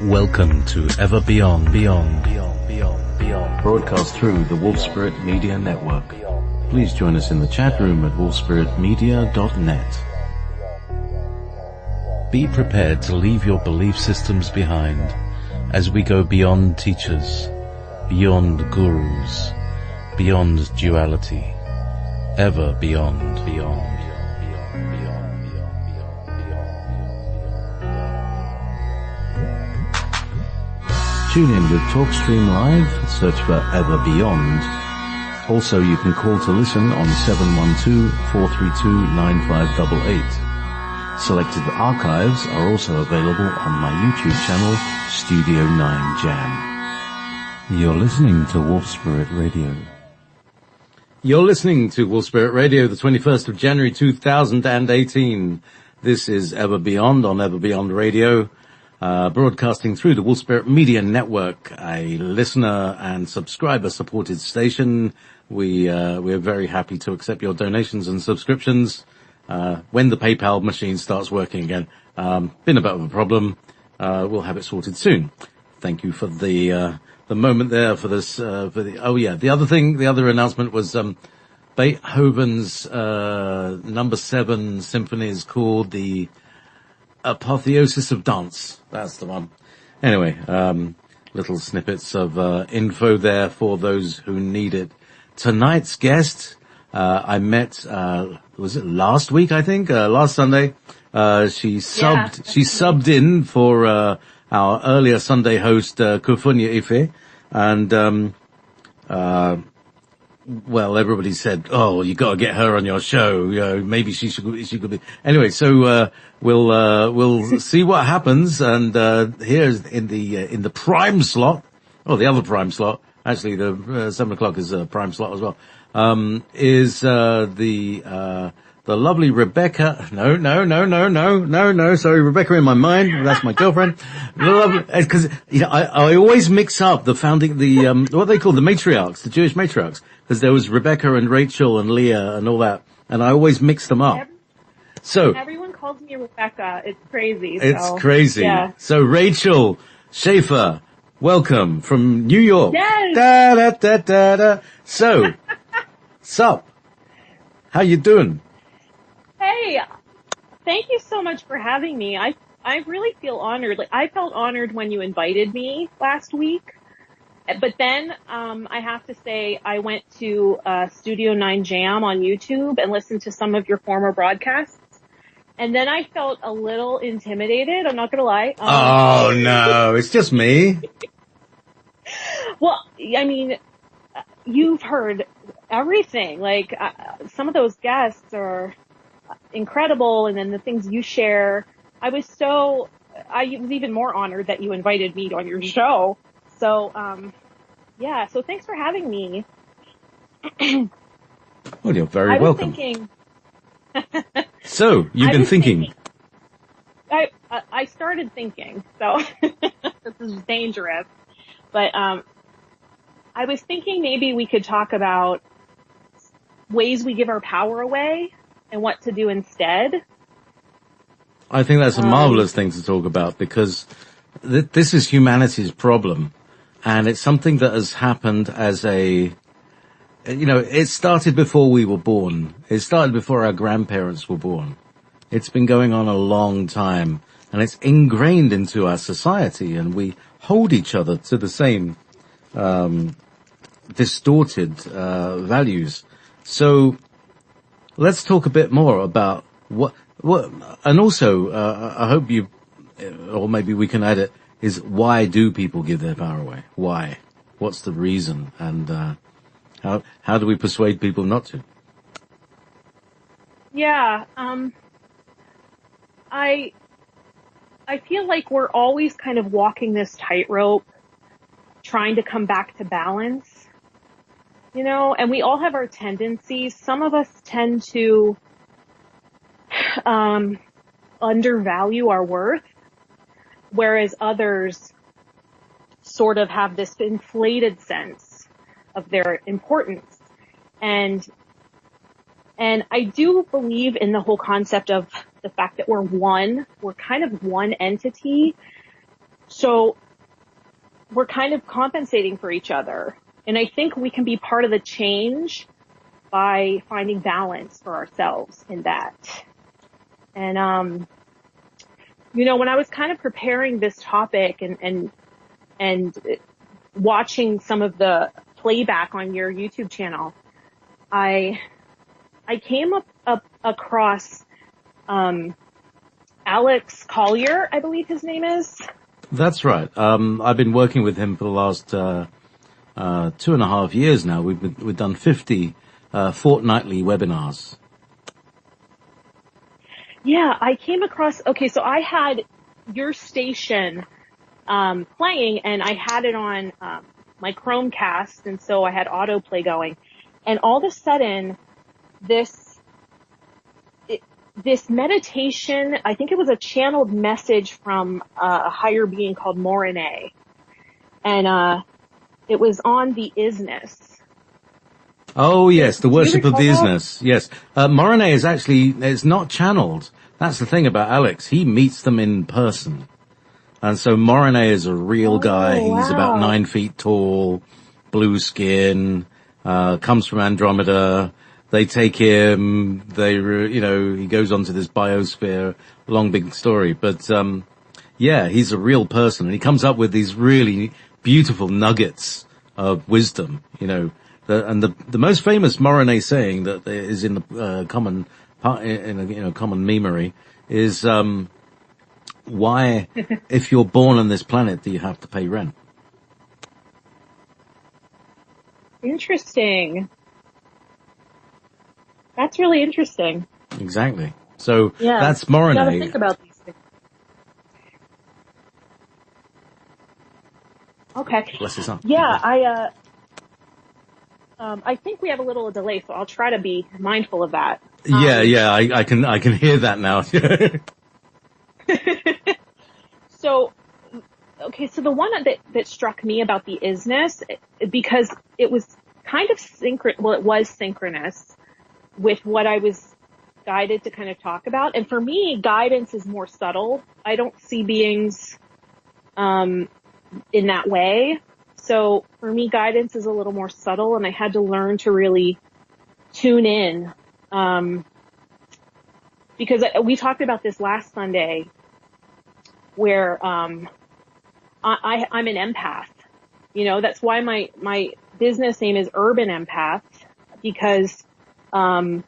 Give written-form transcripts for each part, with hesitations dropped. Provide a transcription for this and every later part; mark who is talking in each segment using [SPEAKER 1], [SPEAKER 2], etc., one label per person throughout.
[SPEAKER 1] Welcome to Ever Beyond, broadcast through the Wolf Spirit Media Network. Please join us in the chat room at wolfspiritmedia.net. Be prepared to leave your belief systems behind as we go beyond teachers, beyond gurus, beyond duality, ever beyond. Tune in with TalkStream Live, search for Ever Beyond. Also, you can call to listen on 712-432-9588. Selected archives are also available on my YouTube channel, Studio 9 Jam. You're listening to Wolf Spirit Radio. You're listening to Wolf Spirit Radio, the 21st of January 2018. This is Ever Beyond on Ever Beyond Radio. Broadcasting through the Wolf Spirit Media Network, a listener and subscriber supported station. We're very happy to accept your donations and subscriptions, when the PayPal machine starts working again. Been a bit of a problem. We'll have it sorted soon. Thank you for the moment there for this, the other announcement was, Beethoven's, number 7 symphony is called the Apotheosis of Dance. That's the one. Anyway, little snippets of info there for those who need it. Tonight's guest, I met, was it last week, I think? Last Sunday. She subbed in for our earlier Sunday host, Kufunya Ife. And well, everybody said, "Oh, you got to get her on your show. You know, maybe she could be." Anyway, so we'll see what happens. And here's in the prime slot, the other prime slot. Actually, the 7 o'clock is a prime slot as well. Is the lovely Rebecca? No. Sorry, Rebecca in my mind. That's my girlfriend. Because I always mix up the what they call the matriarchs, the Jewish matriarchs. Because there was Rebecca and Rachael and Leah and all that, and I always mix them up. So
[SPEAKER 2] everyone calls me Rebecca. It's crazy.
[SPEAKER 1] It's crazy.
[SPEAKER 2] Yeah.
[SPEAKER 1] So Rachael Shaffer, welcome from New York.
[SPEAKER 2] Yes.
[SPEAKER 1] Da. So, sup? How you doing?
[SPEAKER 2] Hey, thank you so much for having me. I really feel honored. Like, I felt honored when you invited me last week. But then, I have to say, I went to, Studio 9 Jam on YouTube and listened to some of your former broadcasts. And then I felt a little intimidated. I'm not gonna lie.
[SPEAKER 1] Oh no, it's just me.
[SPEAKER 2] Well, I mean, you've heard everything. Like, some of those guests are incredible. And then the things you share, I was even more honored that you invited me on your show. So, so thanks for having me.
[SPEAKER 1] Well, you're very welcome.
[SPEAKER 2] Thinking,
[SPEAKER 1] so, you've been thinking.
[SPEAKER 2] I started thinking, so this is dangerous. But, I was thinking maybe we could talk about ways we give our power away and what to do instead.
[SPEAKER 1] I think that's a marvelous thing to talk about because this is humanity's problem. And it's something that has happened as it started before we were born. It started before our grandparents were born. It's been going on a long time and it's ingrained into our society and we hold each other to the same, distorted, values. So let's talk a bit more about and also, I hope or maybe we can add it, is why do people give their power away? Why? What's the reason? And how do we persuade people not to?
[SPEAKER 2] Yeah, I feel like we're always kind of walking this tightrope, trying to come back to balance, and we all have our tendencies. Some of us tend to undervalue our worth, whereas others sort of have this inflated sense of their importance. And I do believe in the whole concept of the fact that we're kind of one entity, So we're kind of compensating for each other. And I think we can be part of the change by finding balance for ourselves in that. And, when I was kind of preparing this topic and watching some of the playback on your YouTube channel, I came up across, Alex Collier, I believe his name is.
[SPEAKER 1] That's right. I've been working with him for the last 2.5 years now. We've done 50 fortnightly webinars.
[SPEAKER 2] Yeah, I came across. Okay, so I had your station playing, and I had it on my Chromecast, and so I had autoplay going, and all of a sudden, this meditation, I think it was a channeled message from a higher being called Morine. And it was on the isness.
[SPEAKER 1] Oh, yes, the worship of the
[SPEAKER 2] that?
[SPEAKER 1] isness. Yes. Morine it's not channeled. That's the thing about Alex. He meets them in person. And so Morine is a real guy.
[SPEAKER 2] Wow.
[SPEAKER 1] He's about 9 feet tall, blue skin, comes from Andromeda. They take him, he goes on to this biosphere, long big story. But, he's a real person, and he comes up with these really beautiful nuggets of wisdom, the most famous Morine saying that is in the, common memory is, why, if you're born on this planet, do you have to pay rent?
[SPEAKER 2] Interesting. That's really interesting.
[SPEAKER 1] Exactly. So that's Morine.
[SPEAKER 2] You gotta think about these things. Okay.
[SPEAKER 1] Bless his heart.
[SPEAKER 2] Yeah, I think we have a little delay, so I'll try to be mindful of that.
[SPEAKER 1] I can hear that now.
[SPEAKER 2] So the one that struck me about the isness, because it was kind of it was synchronous with what I was guided to kind of talk about. And for me, guidance is more subtle. I don't see beings, in that way. So for me, guidance is a little more subtle, and I had to learn to really tune in. Because we talked about this last Sunday where, I'm an empath. That's why my business name is Urban Empath, because I'm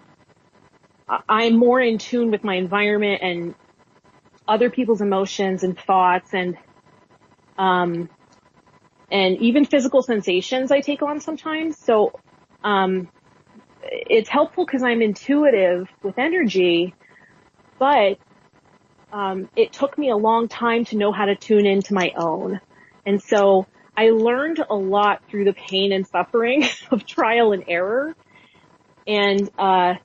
[SPEAKER 2] more in tune with my environment and other people's emotions and thoughts and even physical sensations I take on sometimes. So, it's helpful because I'm intuitive with energy, but, it took me a long time to know how to tune into my own. And so I learned a lot through the pain and suffering of trial and error. And, I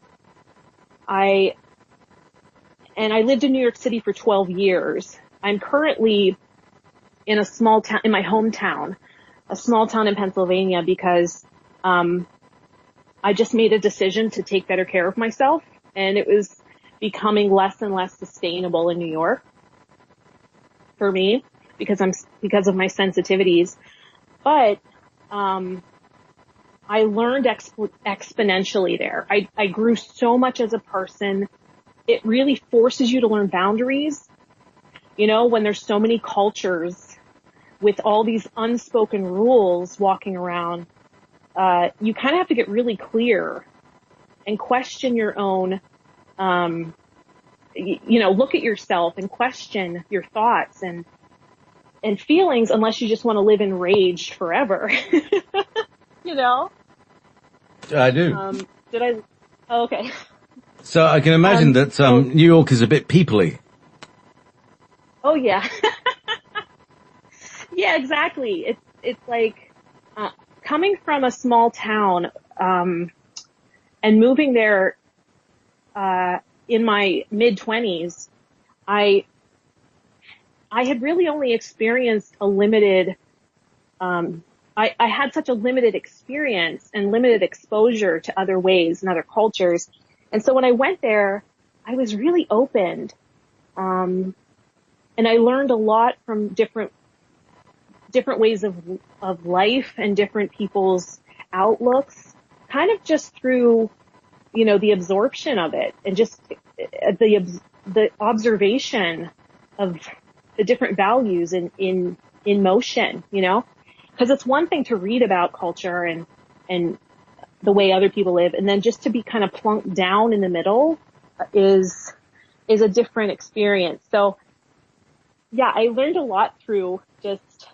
[SPEAKER 2] lived in New York City for 12 years. I'm currently in a small town, in my hometown, a small town in Pennsylvania, because, I just made a decision to take better care of myself, and it was becoming less and less sustainable in New York for me because of my sensitivities. But, I learned exponentially there. I grew so much as a person. It really forces you to learn boundaries. When there's so many cultures with all these unspoken rules walking around, you kind of have to get really clear and question your own, look at yourself and question your thoughts and feelings, unless you just want to live in rage forever.
[SPEAKER 1] I do.
[SPEAKER 2] Did I? Oh, okay.
[SPEAKER 1] So I can imagine that New York is a bit peoply.
[SPEAKER 2] Oh yeah. Yeah, exactly. It's like coming from a small town and moving there in my mid-20s. I had really only experienced a limited I had such a limited experience and limited exposure to other ways and other cultures. And so when I went there, I was really opened. And I learned a lot from different different ways of life and different people's outlooks, kind of just through, the absorption of it and just the observation of the different values in motion, because it's one thing to read about culture and the way other people live, and then just to be kind of plunked down in the middle is a different experience. So yeah, I learned a lot through just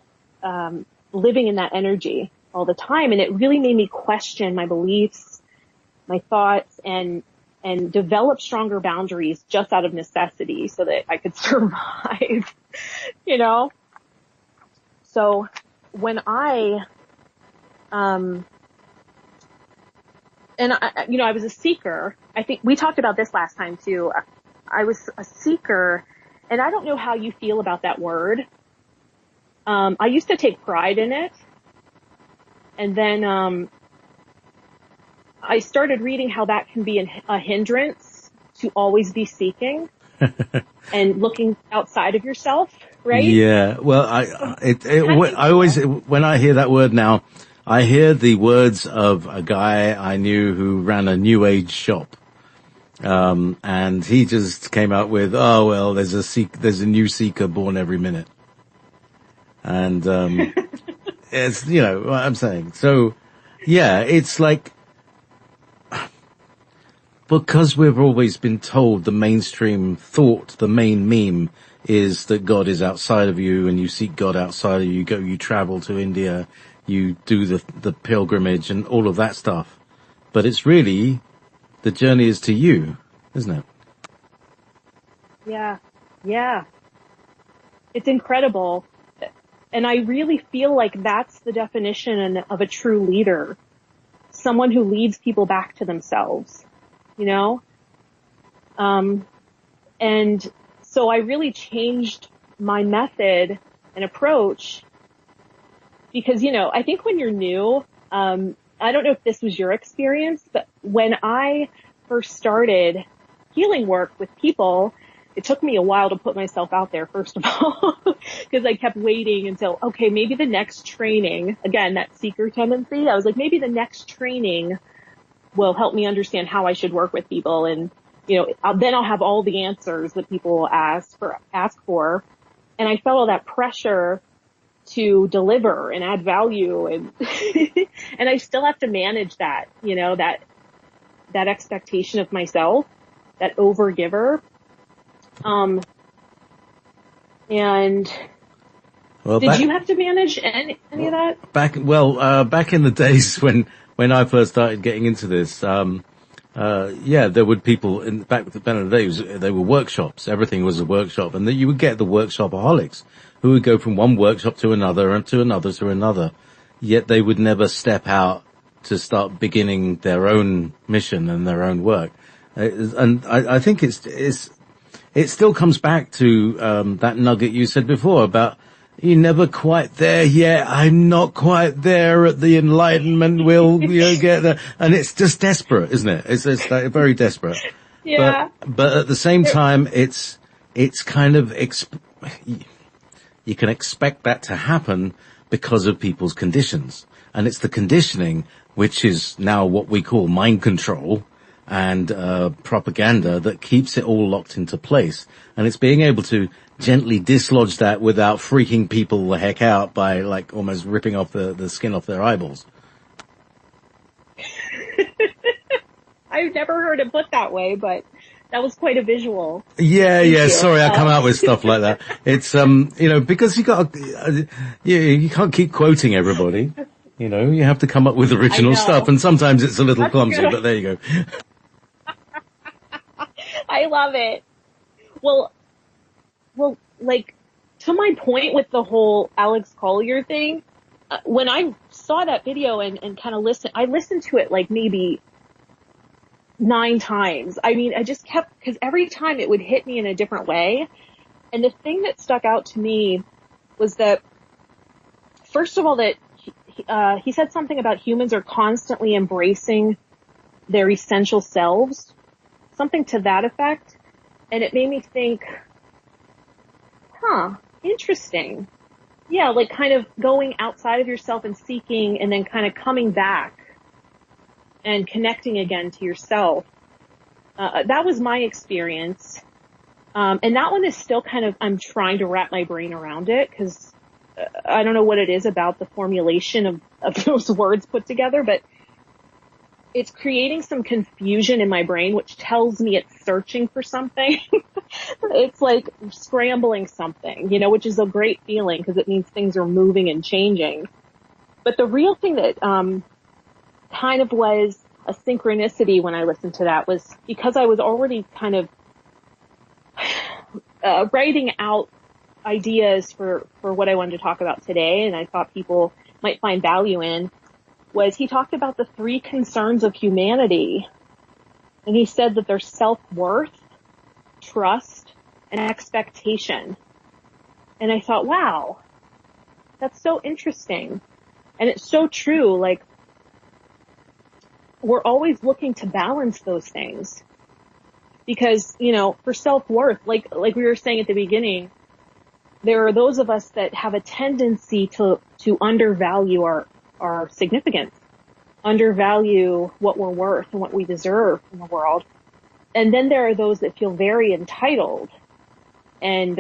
[SPEAKER 2] living in that energy all the time, and it really made me question my beliefs, my thoughts, and develop stronger boundaries just out of necessity so that I could survive, So when I was a seeker. I think we talked about this last time too. I was a seeker, and I don't know how you feel about that word. I used to take pride in it. And then, I started reading how that can be a hindrance to always be seeking and looking outside of yourself, right?
[SPEAKER 1] Yeah. Well, I always, when I hear that word now, I hear the words of a guy I knew who ran a new age shop. And he just came out with, oh, well, there's a new seeker born every minute. And, it's, what I'm saying. So, yeah, it's like, because we've always been told the mainstream thought, the main meme is that God is outside of you and you seek God outside of you. You travel to India, you do the pilgrimage and all of that stuff. But it's really, the journey is to you, isn't it?
[SPEAKER 2] Yeah. Yeah. It's incredible. And I really feel like that's the definition of a true leader. Someone who leads people back to themselves, and so I really changed my method and approach because, I think when you're new, I don't know if this was your experience, but when I first started healing work with people, it took me a while to put myself out there, first of all, because I kept waiting until, okay, maybe the next training, again, that seeker tendency, I was like, maybe the next training will help me understand how I should work with people. And, then I'll have all the answers that people will ask for. And I felt all that pressure to deliver and add value. And, and I still have to manage that, that expectation of myself, that overgiver. And
[SPEAKER 1] well,
[SPEAKER 2] did you have to manage any of that?
[SPEAKER 1] Back in the days when I first started getting into this, there would people back in the days, they were workshops. Everything was a workshop, and then you would get the workshopaholics who would go from one workshop to another and to another to another. Yet they would never step out to start beginning their own mission and their own work. And I think it still comes back to that nugget you said before about you're never quite there yet. I'm not quite there at the enlightenment. We'll get there, and it's just desperate, isn't it? It's like very desperate.
[SPEAKER 2] Yeah.
[SPEAKER 1] But at the same time, it's kind of you can expect that to happen because of people's conditions, and it's the conditioning which is now what we call mind control and propaganda that keeps it all locked into place. And it's being able to gently dislodge that without freaking people the heck out by like almost ripping off the skin off their eyeballs.
[SPEAKER 2] I've never heard it put that way, but that was quite a visual.
[SPEAKER 1] Yeah. Sorry, I come out with stuff like that. It's because you can't keep quoting everybody. You have to come up with original stuff, and sometimes it's a little clumsy, but there you go.
[SPEAKER 2] I love it. Well, like, to my point with the whole Alex Collier thing, when I saw that video and kind of I listened to it like maybe 9 times. I mean, I just kept, because every time it would hit me in a different way. And the thing that stuck out to me was that, first of all, that he said something about humans are constantly embracing their essential selves, something to that effect. And it made me think, interesting. yeah, like kind of going outside of yourself and seeking, and then kind of coming back and connecting again to yourself. That was my experience. And that one is still kind of, I'm trying to wrap my brain around it, because I don't know what it is about the formulation of those words put together, but it's creating some confusion in my brain, which tells me it's searching for something. It's like scrambling something, you know, which is a great feeling because it means things are moving and changing. But the real thing that kind of was a synchronicity when I listened to that was because I was already kind of writing out ideas for what I wanted to talk about today, and I thought people might find value in, was he talked about the 3 concerns of humanity. And he said that there's self-worth, trust, and expectation. And I thought, wow, that's so interesting. And it's so true. Like, we're always looking to balance those things. Because, you know, for self-worth, like we were saying at the beginning, there are those of us that have a tendency to undervalue our significance, undervalue what we're worth and what we deserve in the world. And then there are those that feel very entitled. And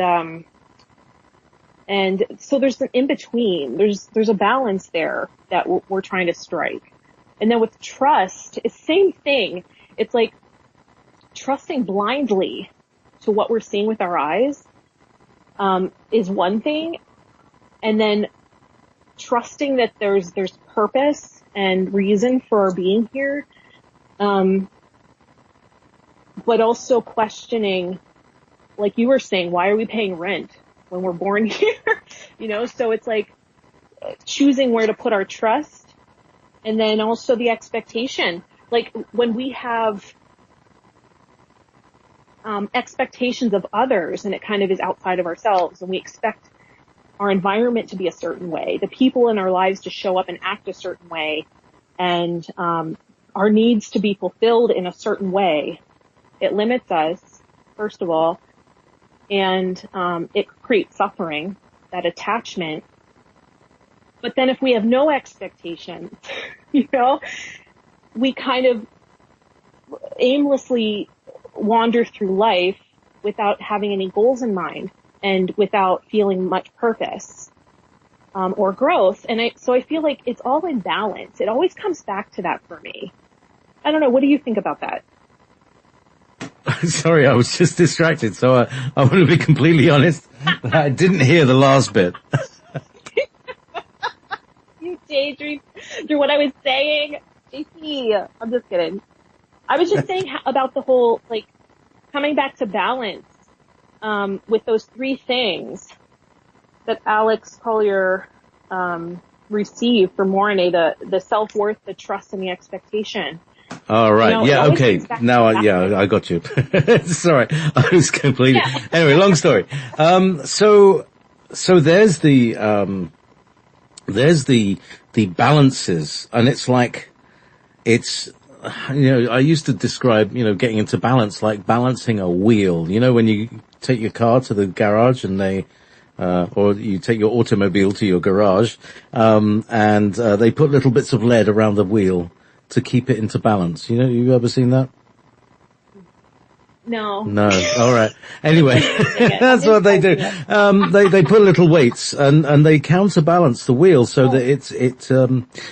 [SPEAKER 2] so there's an in-between. There's a balance there that we're trying to strike. And then with trust, it's the same thing. It's like trusting blindly to what we're seeing with our eyes, is one thing. And then trusting that there's purpose and reason for our being here. But also questioning, like you were saying, why are we paying rent when we're born here? You know, so it's like choosing where to put our trust, and then also the expectation. Like when we have expectations of others, and it kind of is outside of ourselves, and we expect our environment to be a certain way, the people in our lives to show up and act a certain way, and our needs to be fulfilled in a certain way, it limits us, first of all, and it creates suffering, that attachment. But then if we have no expectations, you know, we kind of aimlessly wander through life without having any goals in mind and without feeling much purpose or growth. And so I feel like it's all in balance. It always comes back to that for me. I don't know. What do you think about that?
[SPEAKER 1] Sorry, I was just distracted, so I want to be completely honest. I didn't hear the last bit.
[SPEAKER 2] You daydream through what I was saying. JC, I'm just kidding. I was just saying about the whole, like, coming back to balance with those 3 things that Alex Collier received from Mornay, the self-worth, the trust, and the expectation.
[SPEAKER 1] All right.
[SPEAKER 2] You know,
[SPEAKER 1] yeah. Okay. Now, I got you. Sorry. I was completely, anyway, long story. So there's the balances, and it's like, I used to describe, getting into balance like balancing a wheel. You know, when you take your car to the garage and or you take your automobile to your garage, and they put little bits of lead around the wheel to keep it into balance. You know, you ever seen that?
[SPEAKER 2] No.
[SPEAKER 1] All right. Anyway, that's what they do. They put little weights and they counterbalance the wheel so that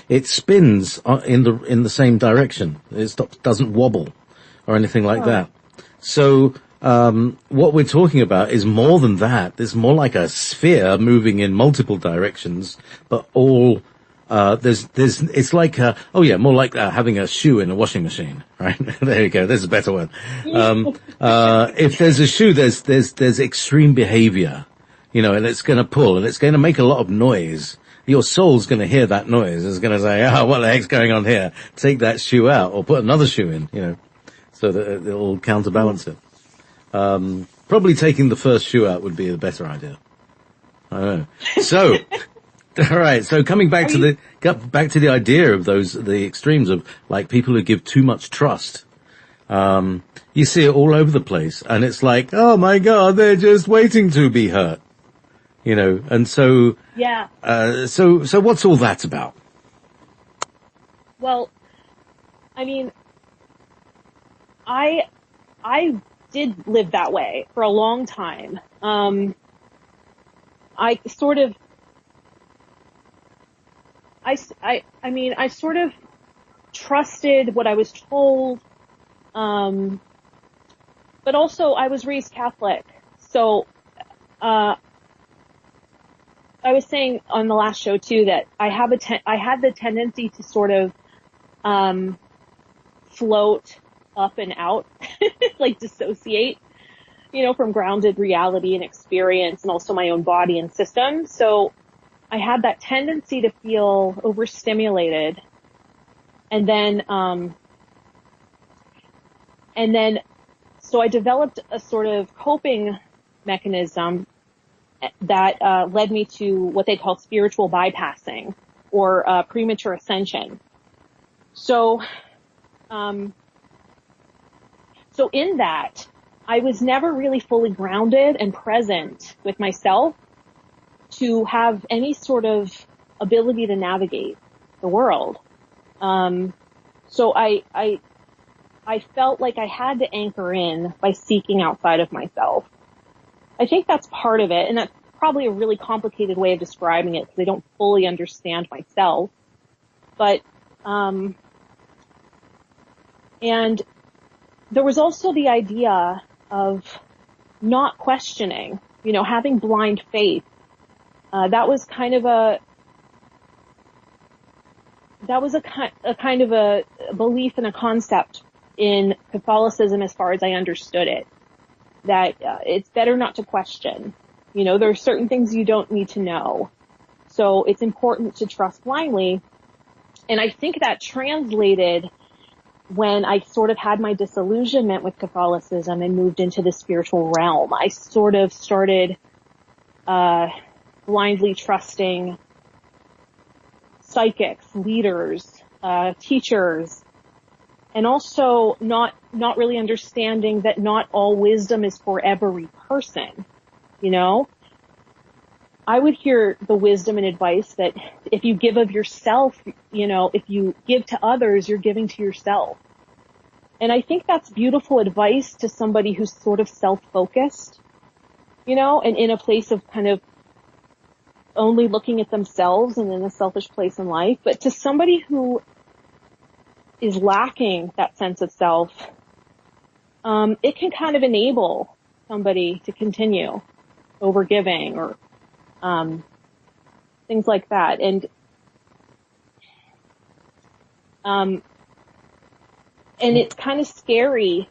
[SPEAKER 1] it spins in the same direction. It doesn't wobble or anything like that. So, what we're talking about is more than that. It's more like a sphere moving in multiple directions, but all it's like, more like having a shoe in a washing machine, right? There you go. There's a better one. If there's a shoe, there's extreme behavior, and it's going to pull and it's going to make a lot of noise. Your soul's going to hear that noise. It's going to say, what the heck's going on here? Take that shoe out or put another shoe in, so that it'll counterbalance it. Probably taking the first shoe out would be a better idea. I don't know. So, all right. So coming back to the idea of the extremes of like people who give too much trust. You see it all over the place, and it's like, oh my God, they're just waiting to be hurt. and so,
[SPEAKER 2] Yeah.
[SPEAKER 1] so what's all that about?
[SPEAKER 2] Well, I mean, I did live that way for a long time. I sort of trusted what I was told. But also I was raised Catholic. So, I was saying on the last show too that I had the tendency to sort of, float up and out, like dissociate, from grounded reality and experience and also my own body and system. So I had that tendency to feel overstimulated. And then, so I developed a sort of coping mechanism that, led me to what they call spiritual bypassing or, premature ascension. So in that, I was never really fully grounded and present with myself to have any sort of ability to navigate the world. So I felt like I had to anchor in by seeking outside of myself. I think that's part of it, and that's probably a really complicated way of describing it because I don't fully understand myself. But, and there was also the idea of not questioning, having blind faith. That was a kind of a belief and a concept in Catholicism as far as I understood it, that it's better not to question. There are certain things you don't need to know. So it's important to trust blindly. And I think that translated when I sort of had my disillusionment with Catholicism and moved into the spiritual realm. I sort of started blindly trusting psychics, leaders, teachers, and also not really understanding that not all wisdom is for every person. I would hear the wisdom and advice that if you give of yourself, if you give to others, you're giving to yourself. And I think that's beautiful advice to somebody who's sort of self-focused, and in a place of kind of only looking at themselves and in a selfish place in life. But to somebody who is lacking that sense of self, it can kind of enable somebody to continue overgiving or things like that. And it's kind of scary.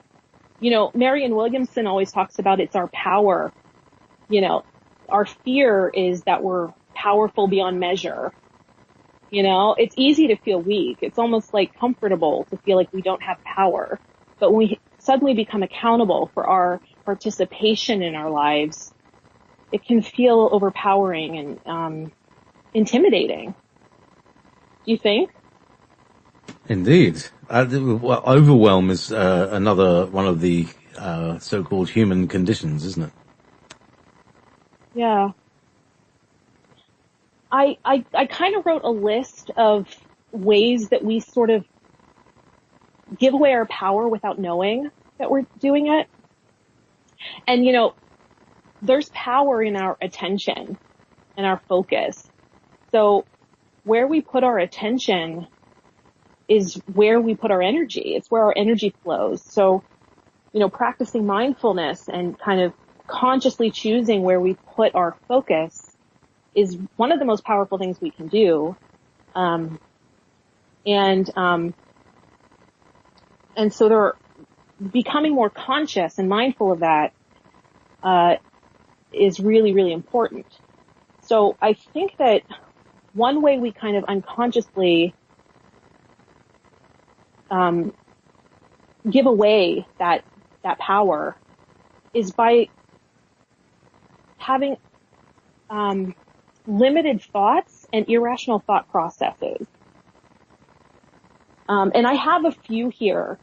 [SPEAKER 2] Marianne Williamson always talks about it's our power. Our fear is that we're powerful beyond measure. It's easy to feel weak. It's almost like comfortable to feel like we don't have power. But when we suddenly become accountable for our participation in our lives, it can feel overpowering and intimidating. Do you think?
[SPEAKER 1] Indeed. Overwhelm is another one of the so-called human conditions, isn't it?
[SPEAKER 2] Yeah. I kind of wrote a list of ways that we sort of give away our power without knowing that we're doing it. And, there's power in our attention and our focus. So where we put our attention is where we put our energy. It's where our energy flows. So, practicing mindfulness and kind of consciously choosing where we put our focus is one of the most powerful things we can do. And so becoming more conscious and mindful of that, is really, really important. So I think that one way we kind of unconsciously, give away that power is by having, limited thoughts and irrational thought processes. And I have a few here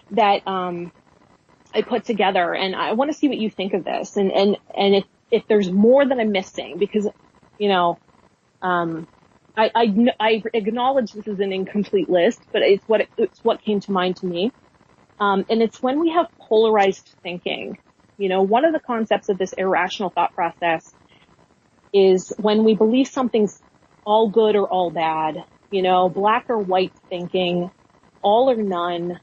[SPEAKER 2] that, I put together, and I want to see what you think of this. And if there's more that I'm missing, because, you know, I acknowledge this is an incomplete list, but it's what came to mind to me. And it's when we have polarized thinking. You know, one of the concepts of this irrational thought process is when we believe something's all good or all bad, you know, black or white thinking, all or none.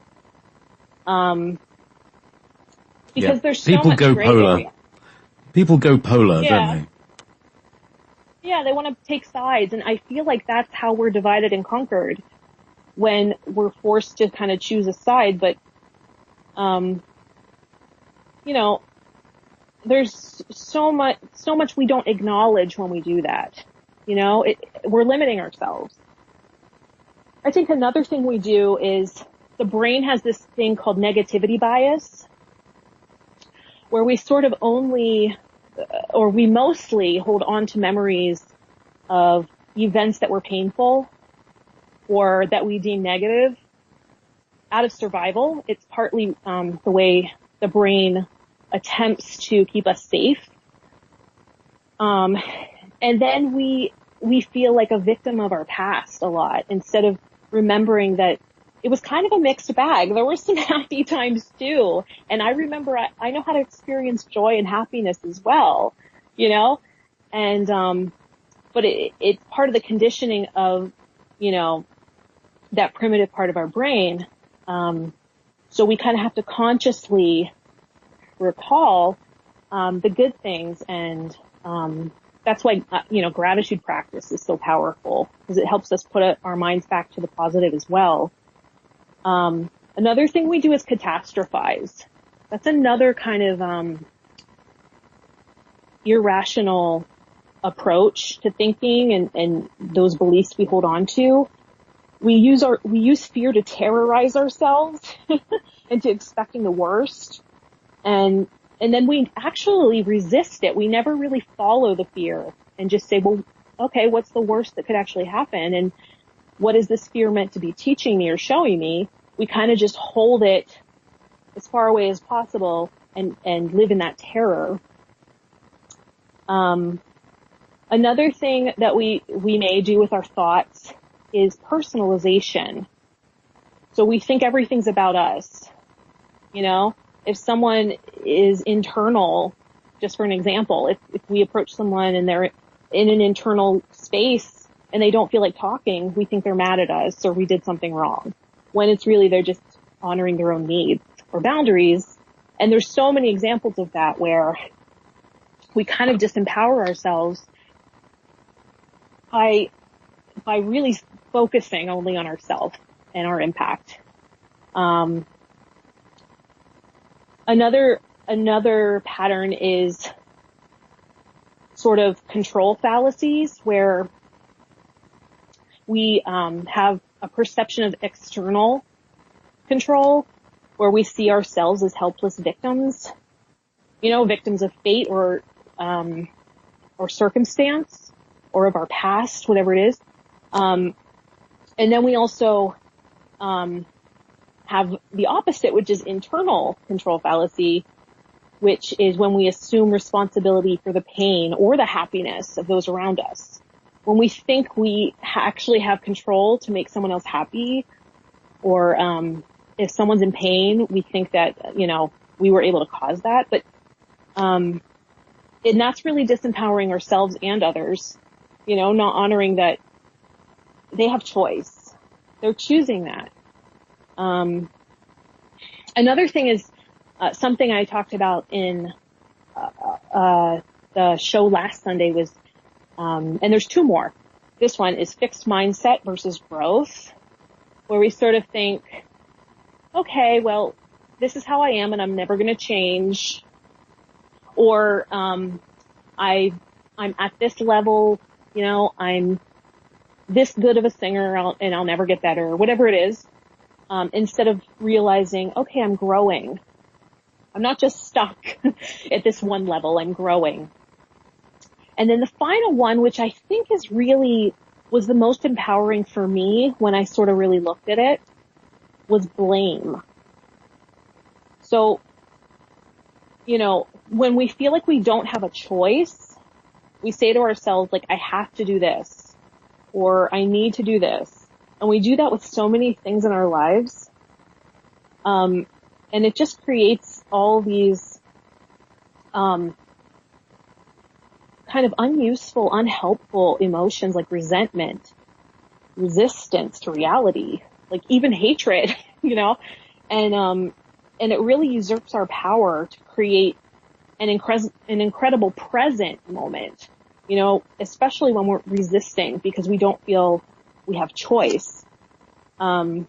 [SPEAKER 2] Because there's so much gray area.
[SPEAKER 1] People go polar, don't they?
[SPEAKER 2] Yeah, they want to take sides, and I feel like that's how we're divided and conquered when we're forced to kind of choose a side. But, you know, there's so much we don't acknowledge when we do that. You know, we're limiting ourselves. I think another thing we do is the brain has this thing called negativity bias, where we sort of we mostly hold on to memories of events that were painful or that we deem negative out of survival. It's partly the way the brain attempts to keep us safe. And then we feel like a victim of our past a lot, instead of remembering that it was kind of a mixed bag. There were some happy times too. And I remember I know how to experience joy and happiness as well, you know? And, but it's part of the conditioning of, you know, that primitive part of our brain. So we kind of have to consciously recall, the good things. And, that's why, you know, gratitude practice is so powerful, because it helps us put our minds back to the positive as well. Another thing we do is catastrophize. That's another kind of, irrational approach to thinking and those beliefs we hold on to. We use fear to terrorize ourselves into expecting the worst. And then we actually resist it. We never really follow the fear and just say, well, okay, what's the worst that could actually happen? And what is this fear meant to be teaching me or showing me? We kind of just hold it as far away as possible and live in that terror. Another thing that we may do with our thoughts is personalization. So we think everything's about us. You know, if someone is internal, just for an example, if we approach someone and they're in an internal space and they don't feel like talking, we think they're mad at us or we did something wrong, when it's really they're just honoring their own needs or boundaries. And there's so many examples of that where we kind of disempower ourselves by really focusing only on ourselves and our impact. Another pattern is sort of control fallacies, where we have a perception of external control, where we see ourselves as helpless victims, you know, victims of fate or circumstance, or of our past, whatever it is. And then we also have the opposite, which is internal control fallacy, which is when we assume responsibility for the pain or the happiness of those around us. When we think we actually have control to make someone else happy, or if someone's in pain, we think that, you know, we were able to cause that. But and that's really disempowering ourselves and others, you know, not honoring that they have choice. They're choosing that. Another thing is something I talked about in the show last Sunday was, and there's two more. This one is fixed mindset versus growth, where we sort of think, okay, well, this is how I am and I'm never going to change. Or I'm at this level, you know, I'm this good of a singer and I'll never get better, or whatever it is. Instead of realizing, okay, I'm growing. I'm not just stuck at this one level, I'm growing. And then the final one, which I think was the most empowering for me when I sort of really looked at it, was blame. So, you know, when we feel like we don't have a choice, we say to ourselves, like, I have to do this, or I need to do this. And we do that with so many things in our lives. And it just creates all these, kind of unuseful, unhelpful emotions like resentment, resistance to reality, like even hatred, you know, and it really usurps our power to create an incredible present moment, you know, especially when we're resisting because we don't feel we have choice. And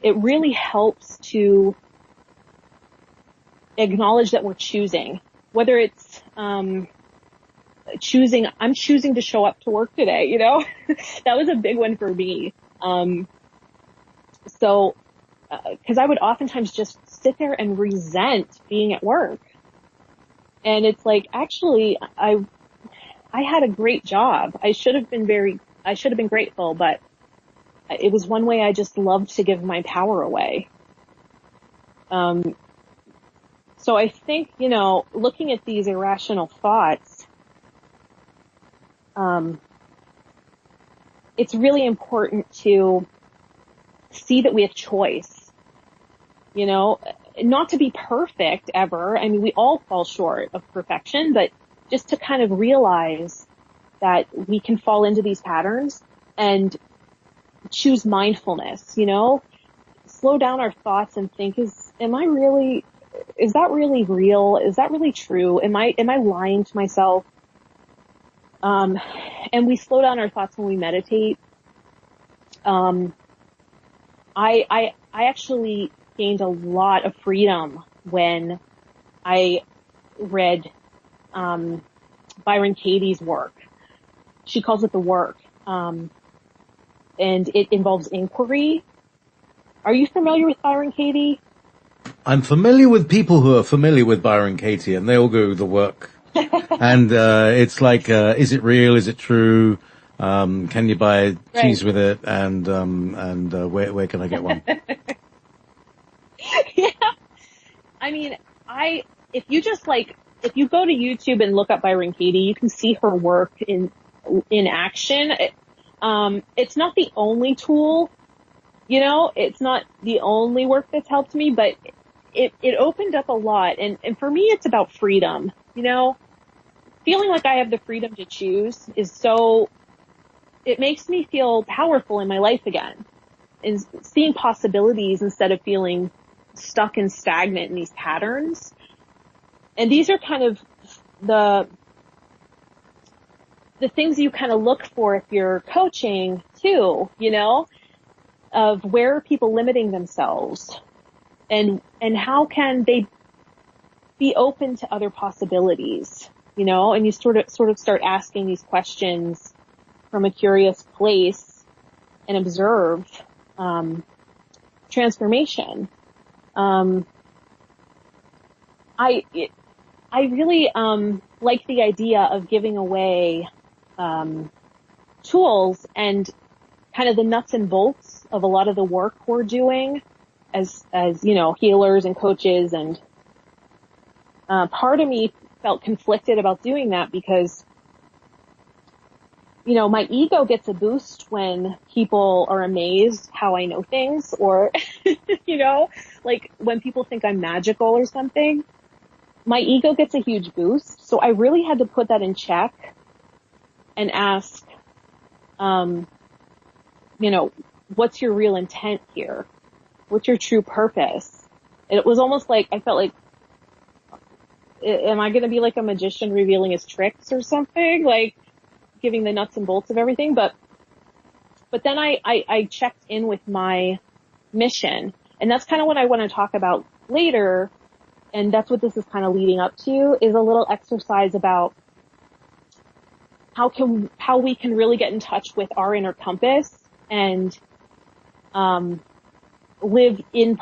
[SPEAKER 2] it really helps to acknowledge that we're choosing, whether it's, I'm choosing to show up to work today, you know, that was a big one for me. Cause I would oftentimes just sit there and resent being at work. And it's like, actually, I had a great job. I should have been grateful, but it was one way I just loved to give my power away. So I think, you know, looking at these irrational thoughts, it's really important to see that we have choice, you know, not to be perfect ever. I mean, we all fall short of perfection, but just to kind of realize that we can fall into these patterns and choose mindfulness, you know, slow down our thoughts and think, is that really real? Is that really true? Am I lying to myself? And we slow down our thoughts when we meditate. I actually gained a lot of freedom when I read, Byron Katie's work. She calls it the work. And it involves inquiry. Are you familiar with Byron Katie?
[SPEAKER 1] I'm familiar with people who are familiar with Byron Katie, and they all go the work. And it's like, is it real? Is it true? Can you buy cheese with it? And where can I get one?
[SPEAKER 2] Yeah. I mean, if you go to YouTube and look up Byron Katie, you can see her work in action. It's not the only tool, you know, it's not the only work that's helped me, but it opened up a lot. And for me, it's about freedom, you know, feeling like I have the freedom to choose it makes me feel powerful in my life again, and seeing possibilities instead of feeling stuck and stagnant in these patterns. And these are kind of the things you kind of look for if you're coaching too, you know, of where are people limiting themselves and how can they be open to other possibilities, you know, and you sort of start asking these questions from a curious place and observe, transformation. I really, like the idea of giving away, tools and kind of the nuts and bolts of a lot of the work we're doing as, you know, healers and coaches. And, part of me felt conflicted about doing that because, you know, my ego gets a boost when people are amazed how I know things, or, you know, like when people think I'm magical or something, my ego gets a huge boost. So I really had to put that in check and ask, you know, what's your real intent here? What's your true purpose? And it was almost like, I felt like, am I going to be like a magician revealing his tricks or something? Like, giving the nuts and bolts of everything. But then I checked in with my mission, and that's kind of what I want to talk about later. And that's what this is kind of leading up to, is a little exercise about how we can really get in touch with our inner compass and, live in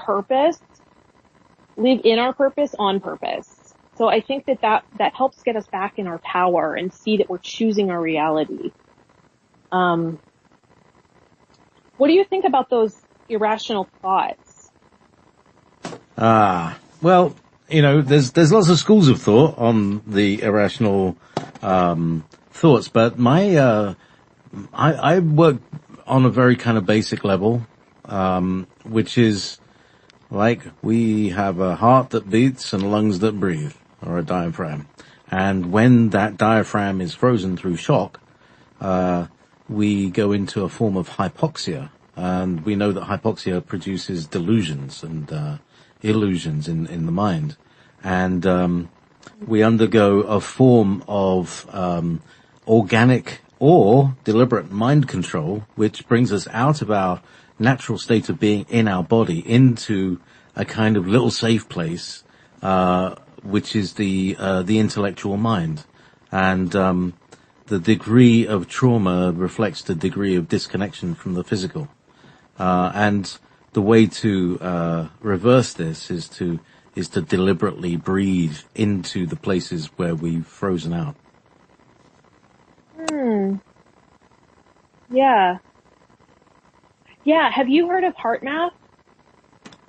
[SPEAKER 2] our purpose on purpose. So I think that helps get us back in our power and see that we're choosing our reality. What do you think about those irrational thoughts?
[SPEAKER 1] Well, there's lots of schools of thought on the irrational thoughts, but I work on a very kind of basic level, which is like we have a heart that beats and lungs that breathe, or a diaphragm. And when that diaphragm is frozen through shock, we go into a form of hypoxia. And we know that hypoxia produces delusions and illusions in the mind. And we undergo a form of organic or deliberate mind control, which brings us out of our natural state of being in our body into a kind of little safe place, which is the intellectual mind. And the degree of trauma reflects the degree of disconnection from the physical. And the way to reverse this is to deliberately breathe into the places where we've frozen out.
[SPEAKER 2] Yeah. Yeah. Have you heard of heart math?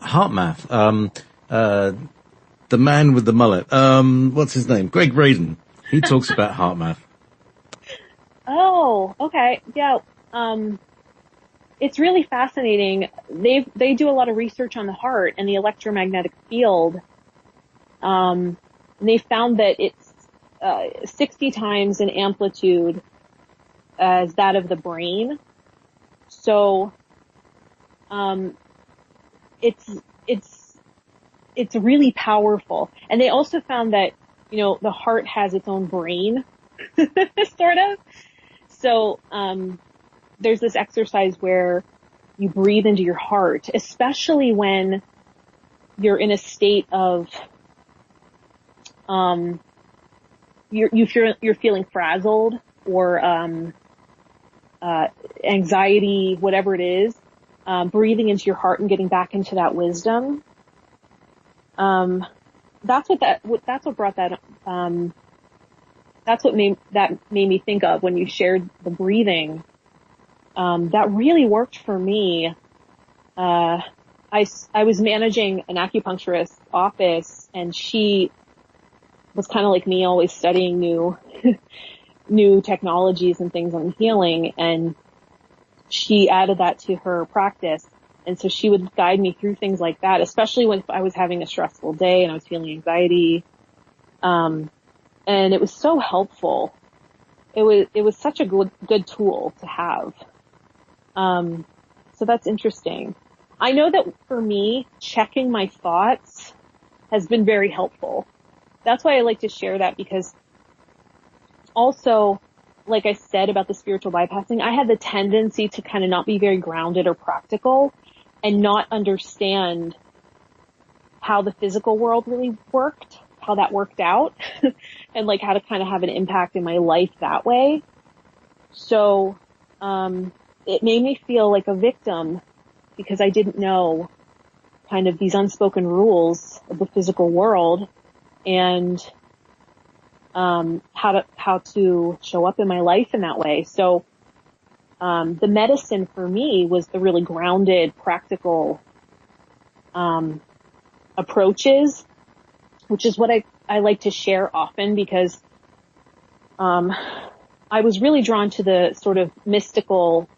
[SPEAKER 1] Heart math. The man with the mullet. What's his name? Greg Braden. He talks about heart math.
[SPEAKER 2] Oh, okay. Yeah. It's really fascinating. They do a lot of research on the heart and the electromagnetic field. And they found that it's 60 times in amplitude as that of the brain. So it's really powerful. And they also found that, the heart has its own brain, sort of. So there's this exercise where you breathe into your heart, especially when you're in a state of you're feeling frazzled or anxiety, whatever it is. Breathing into your heart and getting back into that wisdom. That's what made me think of when you shared the breathing. That really worked for me. I was managing an acupuncturist's office, and she was kind of like me, always studying new technologies and things on healing, and she added that to her practice. And so she would guide me through things like that, especially when I was having a stressful day and I was feeling anxiety. And it was so helpful. It was such a good tool to have. So that's interesting. I know that for me, checking my thoughts has been very helpful. That's why I like to share that, because also, like I said about the spiritual bypassing, I had the tendency to kind of not be very grounded or practical and not understand how the physical world really worked, how that worked out, and like how to kind of have an impact in my life that way. So, it made me feel like a victim because I didn't know kind of these unspoken rules of the physical world and how to show up in my life in that way. So the medicine for me was the really grounded, practical approaches, which is what I like to share often, because I was really drawn to the sort of mystical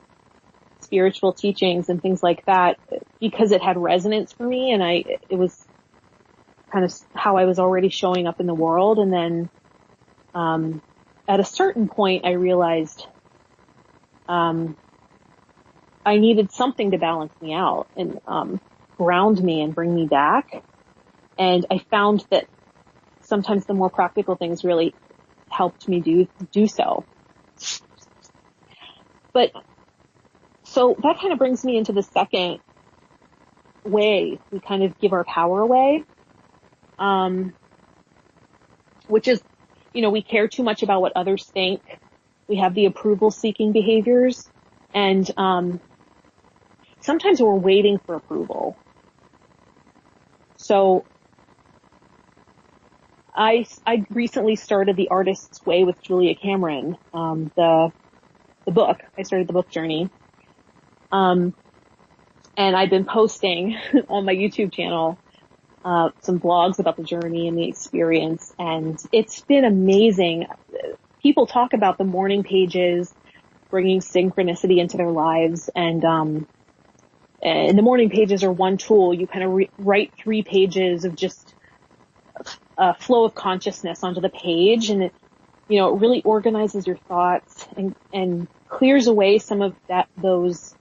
[SPEAKER 2] spiritual teachings and things like that because it had resonance for me, and it was kind of how I was already showing up in the world. And then at a certain point I realized I needed something to balance me out and ground me and bring me back. And I found that sometimes the more practical things really helped me do so. But so that kind of brings me into the second way we kind of give our power away, which is, we care too much about what others think. We have the approval-seeking behaviors, and sometimes we're waiting for approval. So I recently started The Artist's Way with Julia Cameron, the book. I started the book journey. And I've been posting on my YouTube channel, some blogs about the journey and the experience, and it's been amazing. People talk about the morning pages bringing synchronicity into their lives, and the morning pages are one tool. You kind of write 3 pages of just a flow of consciousness onto the page, and it really organizes your thoughts and clears away some of those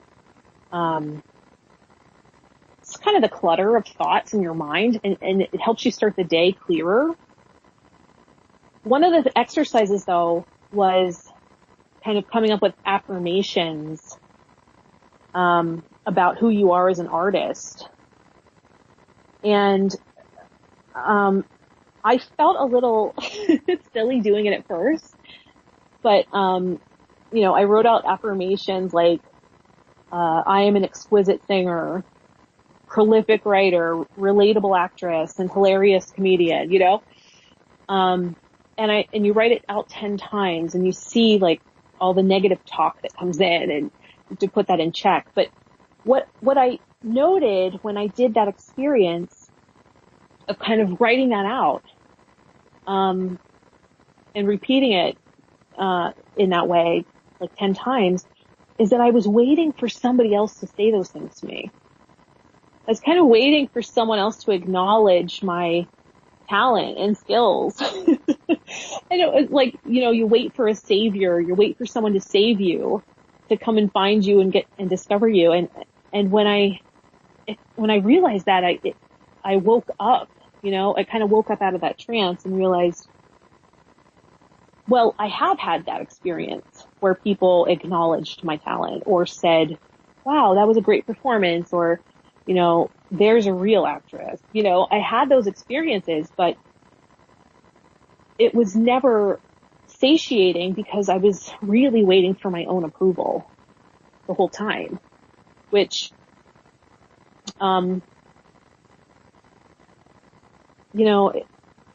[SPEAKER 2] it's kind of the clutter of thoughts in your mind, and it helps you start the day clearer. One of the exercises, though, was kind of coming up with affirmations about who you are as an artist. And I felt a little silly doing it at first, but I wrote out affirmations like I am an exquisite singer, prolific writer, relatable actress, and hilarious comedian, and you write it out 10 times, and you see like all the negative talk that comes in, and to put that in check. But what I noted when I did that experience of kind of writing that out, and repeating it, in that way, like 10 times, is that I was waiting for somebody else to say those things to me. I was kind of waiting for someone else to acknowledge my talent and skills. And it was like, you wait for a savior, you wait for someone to save you, to come and find you and discover you. And when I realized that, I woke up, I kind of woke up out of that trance and realized, well, I have had that experience where people acknowledged my talent or said, wow, that was a great performance, or, there's a real actress. I had those experiences, but it was never satiating because I was really waiting for my own approval the whole time, which,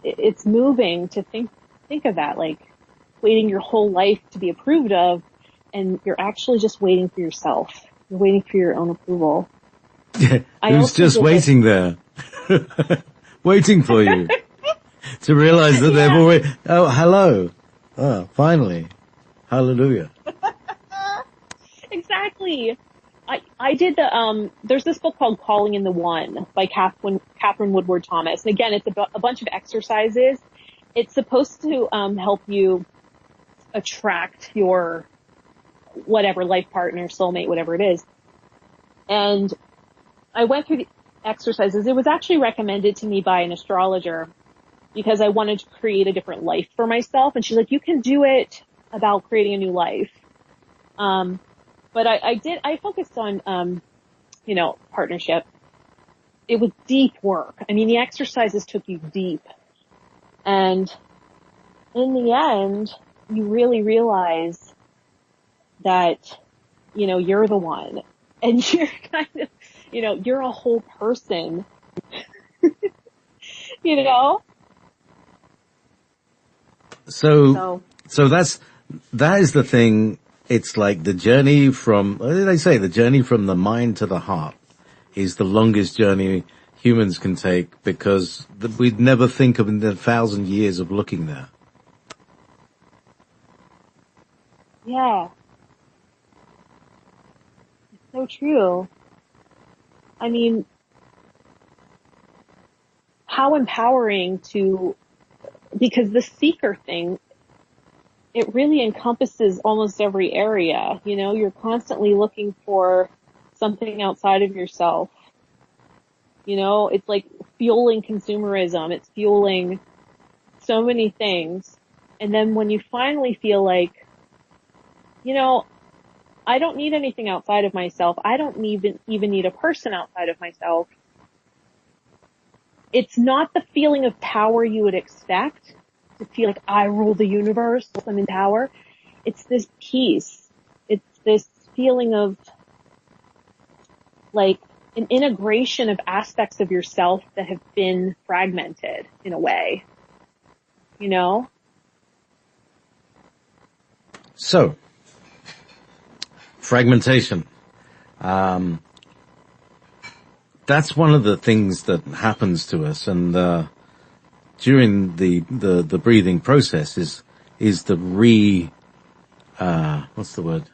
[SPEAKER 2] it's moving to think of that, like waiting your whole life to be approved of, and you're actually just waiting for yourself. You're waiting for your own approval.
[SPEAKER 1] Who's just waiting there, waiting for you to realize that they've already, oh, hello. Oh, finally. Hallelujah.
[SPEAKER 2] Exactly. I did there's this book called Calling in the One by Catherine Woodward Thomas. And again, it's a bunch of exercises. It's supposed to, help you attract your whatever life partner, soulmate, whatever it is. And I went through the exercises. It was actually recommended to me by an astrologer because I wanted to create a different life for myself. And she's like, you can do it about creating a new life. But I focused on, partnership. It was deep work. I mean, the exercises took you deep. And in the end, you really realize that, you're the one, and you're kind of, you're a whole person,
[SPEAKER 1] So that is the thing. It's like the journey from, what did they say? The journey from the mind to the heart is the longest journey humans can take, because we'd never think of in the 1,000 years of looking there.
[SPEAKER 2] Yeah. It's so true. I mean, how empowering because the seeker thing, it really encompasses almost every area. You're constantly looking for something outside of yourself. It's like fueling consumerism. It's fueling so many things. And then when you finally feel like, I don't need anything outside of myself. I don't even need a person outside of myself. It's not the feeling of power you would expect, to feel like I rule the universe, I'm in power. It's this peace. It's this feeling of like an integration of aspects of yourself that have been fragmented in a way,
[SPEAKER 1] So, fragmentation. that's one of the things that happens to us, and during the breathing process is the what's the word?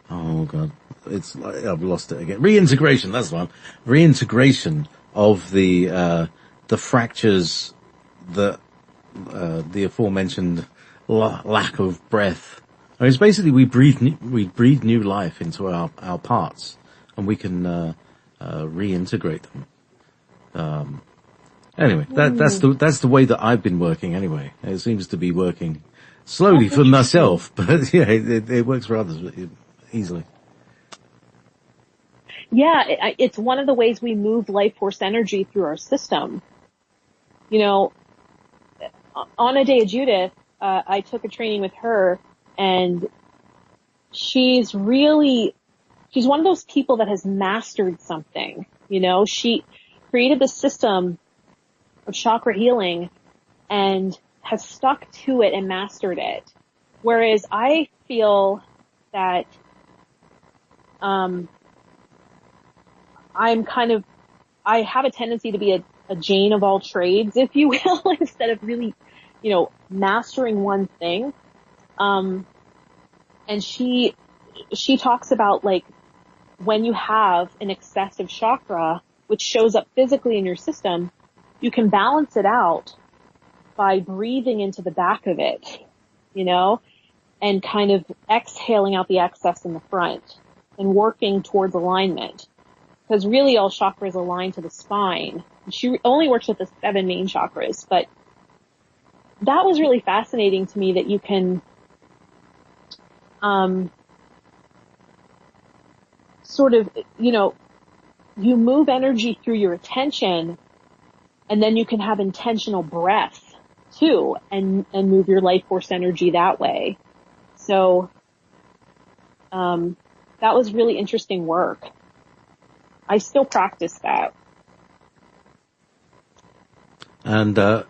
[SPEAKER 1] Oh God, I've lost it again. Reintegration, that's the one. Reintegration of the fractures that, the aforementioned lack of breath. I mean, it's basically we breathe new life into our parts, and we can reintegrate them. Anyway, that's the way that I've been working anyway. It seems to be working slowly for myself, but yeah, it works for others easily.
[SPEAKER 2] Yeah, it's one of the ways we move life force energy through our system. You know, on a day of Judith, I took a training with her, and she's one of those people that has mastered something. You know, she created this system of chakra healing and has stuck to it and mastered it. Whereas I feel that, I have a tendency to be a Jane of all trades, if you will, instead of really, mastering one thing. And she talks about, like, when you have an excessive chakra, which shows up physically in your system, you can balance it out by breathing into the back of it, and kind of exhaling out the excess in the front and working towards alignment. Because really all chakras align to the spine. She only works with the 7 main chakras, but that was really fascinating to me that you can, sort of, you move energy through your attention, and then you can have intentional breath too, and move your life force energy that way. So, that was really interesting work. I still practice that. And,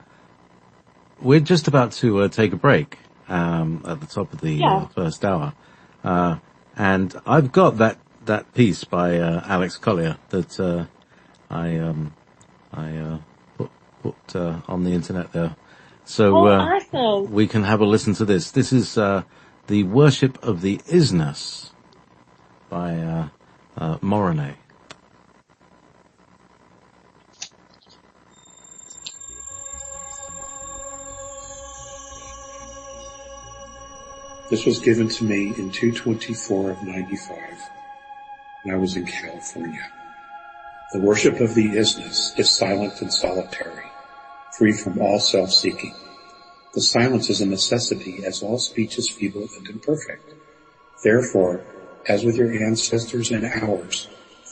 [SPEAKER 1] we're just about to take a break, at the top of the first hour. And I've got that piece by, Alex Collier that, I put on the internet there. So,
[SPEAKER 2] awesome.
[SPEAKER 1] We can have a listen to this. This is, The Worship of the Isness by, Morone.
[SPEAKER 3] This was given to me in 2/24 of 95 when I was in California. The worship of the isness is silent and solitary, free from all self-seeking. The silence is a necessity, as all speech is feeble and imperfect. Therefore, as with your ancestors and ours,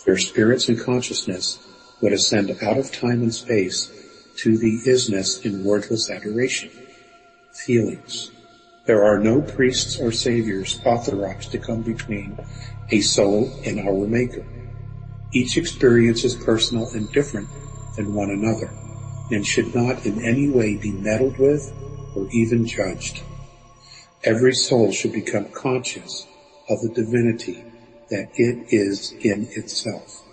[SPEAKER 3] their spirits and consciousness would ascend out of time and space to the isness in wordless adoration. Feelings. There are no priests or saviors authorized to come between a soul and our Maker. Each experience is personal and different than one another, and should not in any way be meddled with or even judged. Every soul should become conscious of the divinity that it is in itself.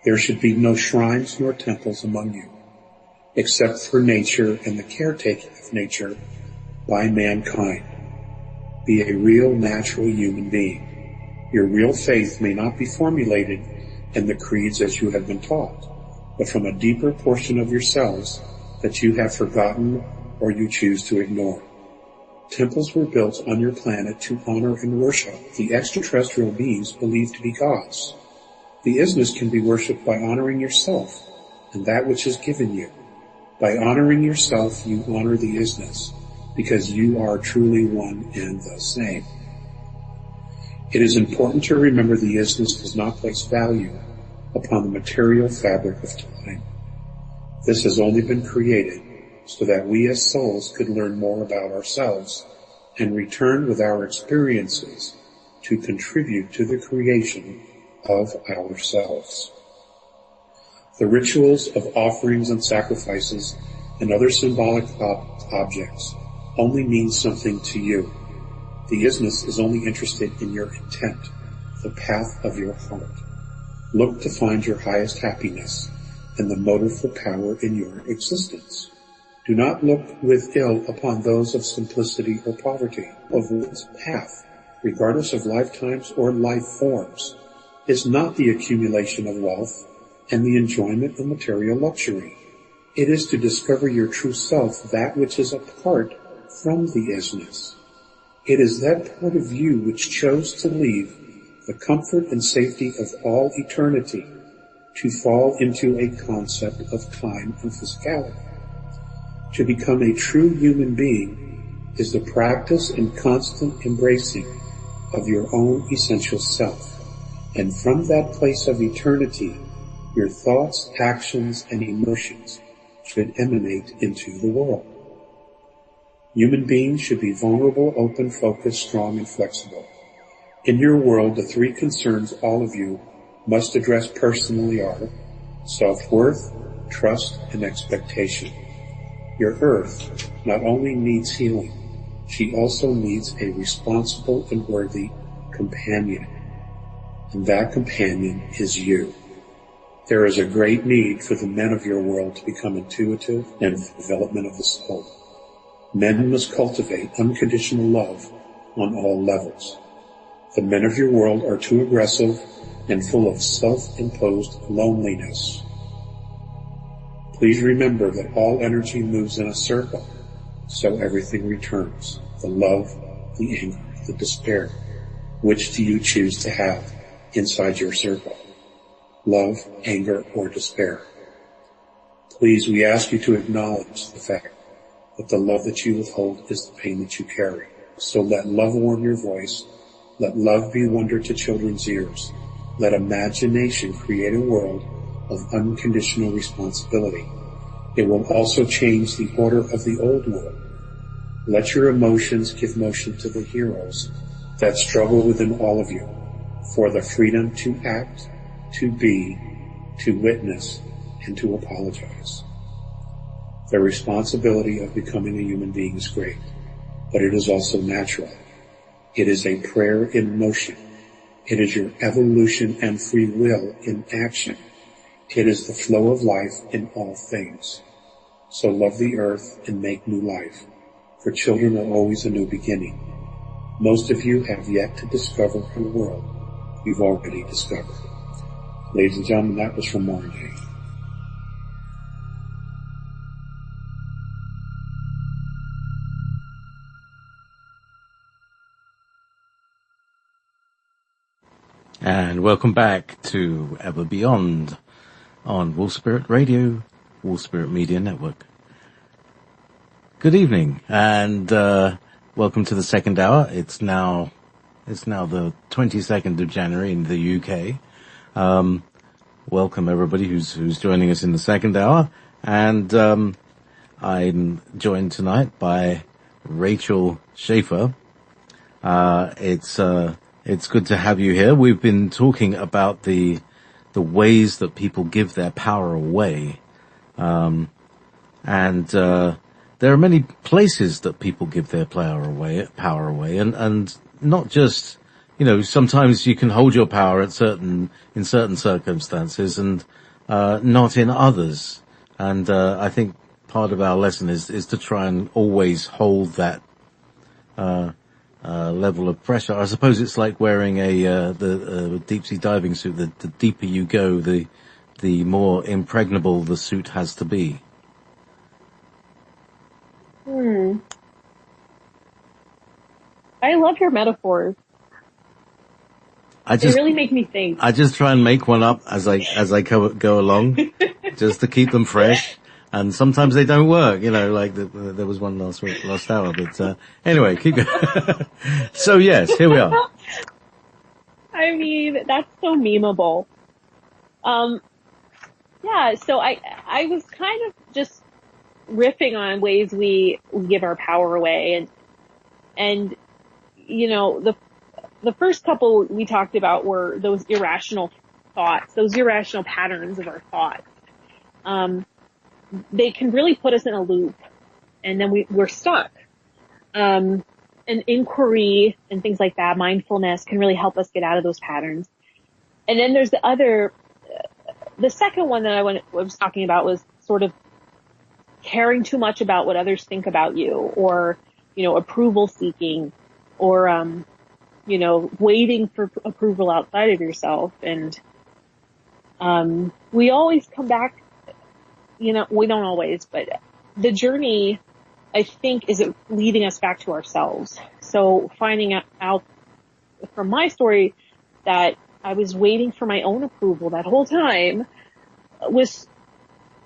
[SPEAKER 3] There should be no shrines nor temples among you, except for nature and the caretaking of nature by mankind. Be a real natural human being. Your real faith may not be formulated in the creeds as you have been taught, but from a deeper portion of yourselves that you have forgotten or you choose to ignore. Temples were built on your planet to honor and worship the extraterrestrial beings believed to be gods. The isness can be worshipped by honoring yourself and that which is given you. By honoring yourself, you honor the isness, because you are truly one and the same. It is important to remember the isness does not place value upon the material fabric of time. This has only been created so that we as souls could learn more about ourselves and return with our experiences to contribute to the creation of ourselves. The rituals of offerings and sacrifices and other symbolic objects only means something to you. The isness is only interested in your intent, the path of your heart. Look to find your highest happiness and the motive for power in your existence. Do not look with ill upon those of simplicity or poverty. Of one's path, regardless of lifetimes or life forms, is not the accumulation of wealth and the enjoyment of material luxury. It is to discover your true self, that which is apart from the isness. It is that part of you which chose to leave the comfort and safety of all eternity to fall into a concept of time and physicality. To become a true human being is the practice and constant embracing of your own essential self. And from that place of eternity, your thoughts, actions, and emotions should emanate into the world. Human beings should be vulnerable, open, focused, strong, and flexible. In your world, the three concerns all of you must address personally are self-worth, trust, and expectation. Your earth not only needs healing, she also needs a responsible and worthy companion. And that companion is you. There is a great need for the men of your world to become intuitive and for the development of the soul. Men must cultivate unconditional love on all levels. The men of your world are too aggressive and full of self-imposed loneliness. Please remember that all energy moves in a circle, so everything returns. The love, the anger, the despair. Which do you choose to have inside your circle? Love, anger, or despair? Please, we ask you to acknowledge the fact that the love that you withhold is the pain that you carry. So let love warm your voice. Let love be wonder to children's ears. Let imagination create a world of unconditional responsibility. It will also change the order of the old world. Let your emotions give motion to the heroes that struggle within all of you for the freedom to act, to be, to witness, and to apologize. The responsibility of becoming a human being is great, but it is also natural. It is a prayer in motion. It is your evolution and free will in action. It is the flow of life in all things. So love the earth and make new life, for children are always a new beginning. Most of you have yet to discover a world you've already discovered. Ladies and gentlemen, that was from RMT.
[SPEAKER 1] And welcome back to Ever Beyond on Wolf Spirit Radio, Wolf Spirit Media Network. Good evening, and welcome to the second hour. It's now the 22nd of January in the UK. Welcome everybody who's joining us in the second hour, and I'm joined tonight by Rachael Shaffer. It's good to have you here. We've been talking about the ways that people give their power away. And there are many places that people give their power away, and not just, sometimes you can hold your power in certain circumstances and, not in others. And, I think part of our lesson is to try and always hold that, level of pressure. I suppose it's like wearing the deep sea diving suit. The deeper you go, the more impregnable the suit has to be.
[SPEAKER 2] I love your metaphors. They really make me think.
[SPEAKER 1] I just try and make one up as I go along, just to keep them fresh. And sometimes they don't work, like there was one last hour, but, anyway, keep going. So yes, here we are.
[SPEAKER 2] I mean, that's so memeable. Yeah, so I was kind of just riffing on ways we give our power away, and, the first couple we talked about were those irrational thoughts, those irrational patterns of our thoughts. They can really put us in a loop, and then we're stuck. And inquiry and things like that, mindfulness, can really help us get out of those patterns. And then there's the other the second one that I was talking about was sort of caring too much about what others think about you, or, approval seeking, or, waiting for approval outside of yourself. And, we always come back, we don't always, but the journey, I think, is leading us back to ourselves. So finding out from my story that I was waiting for my own approval that whole time was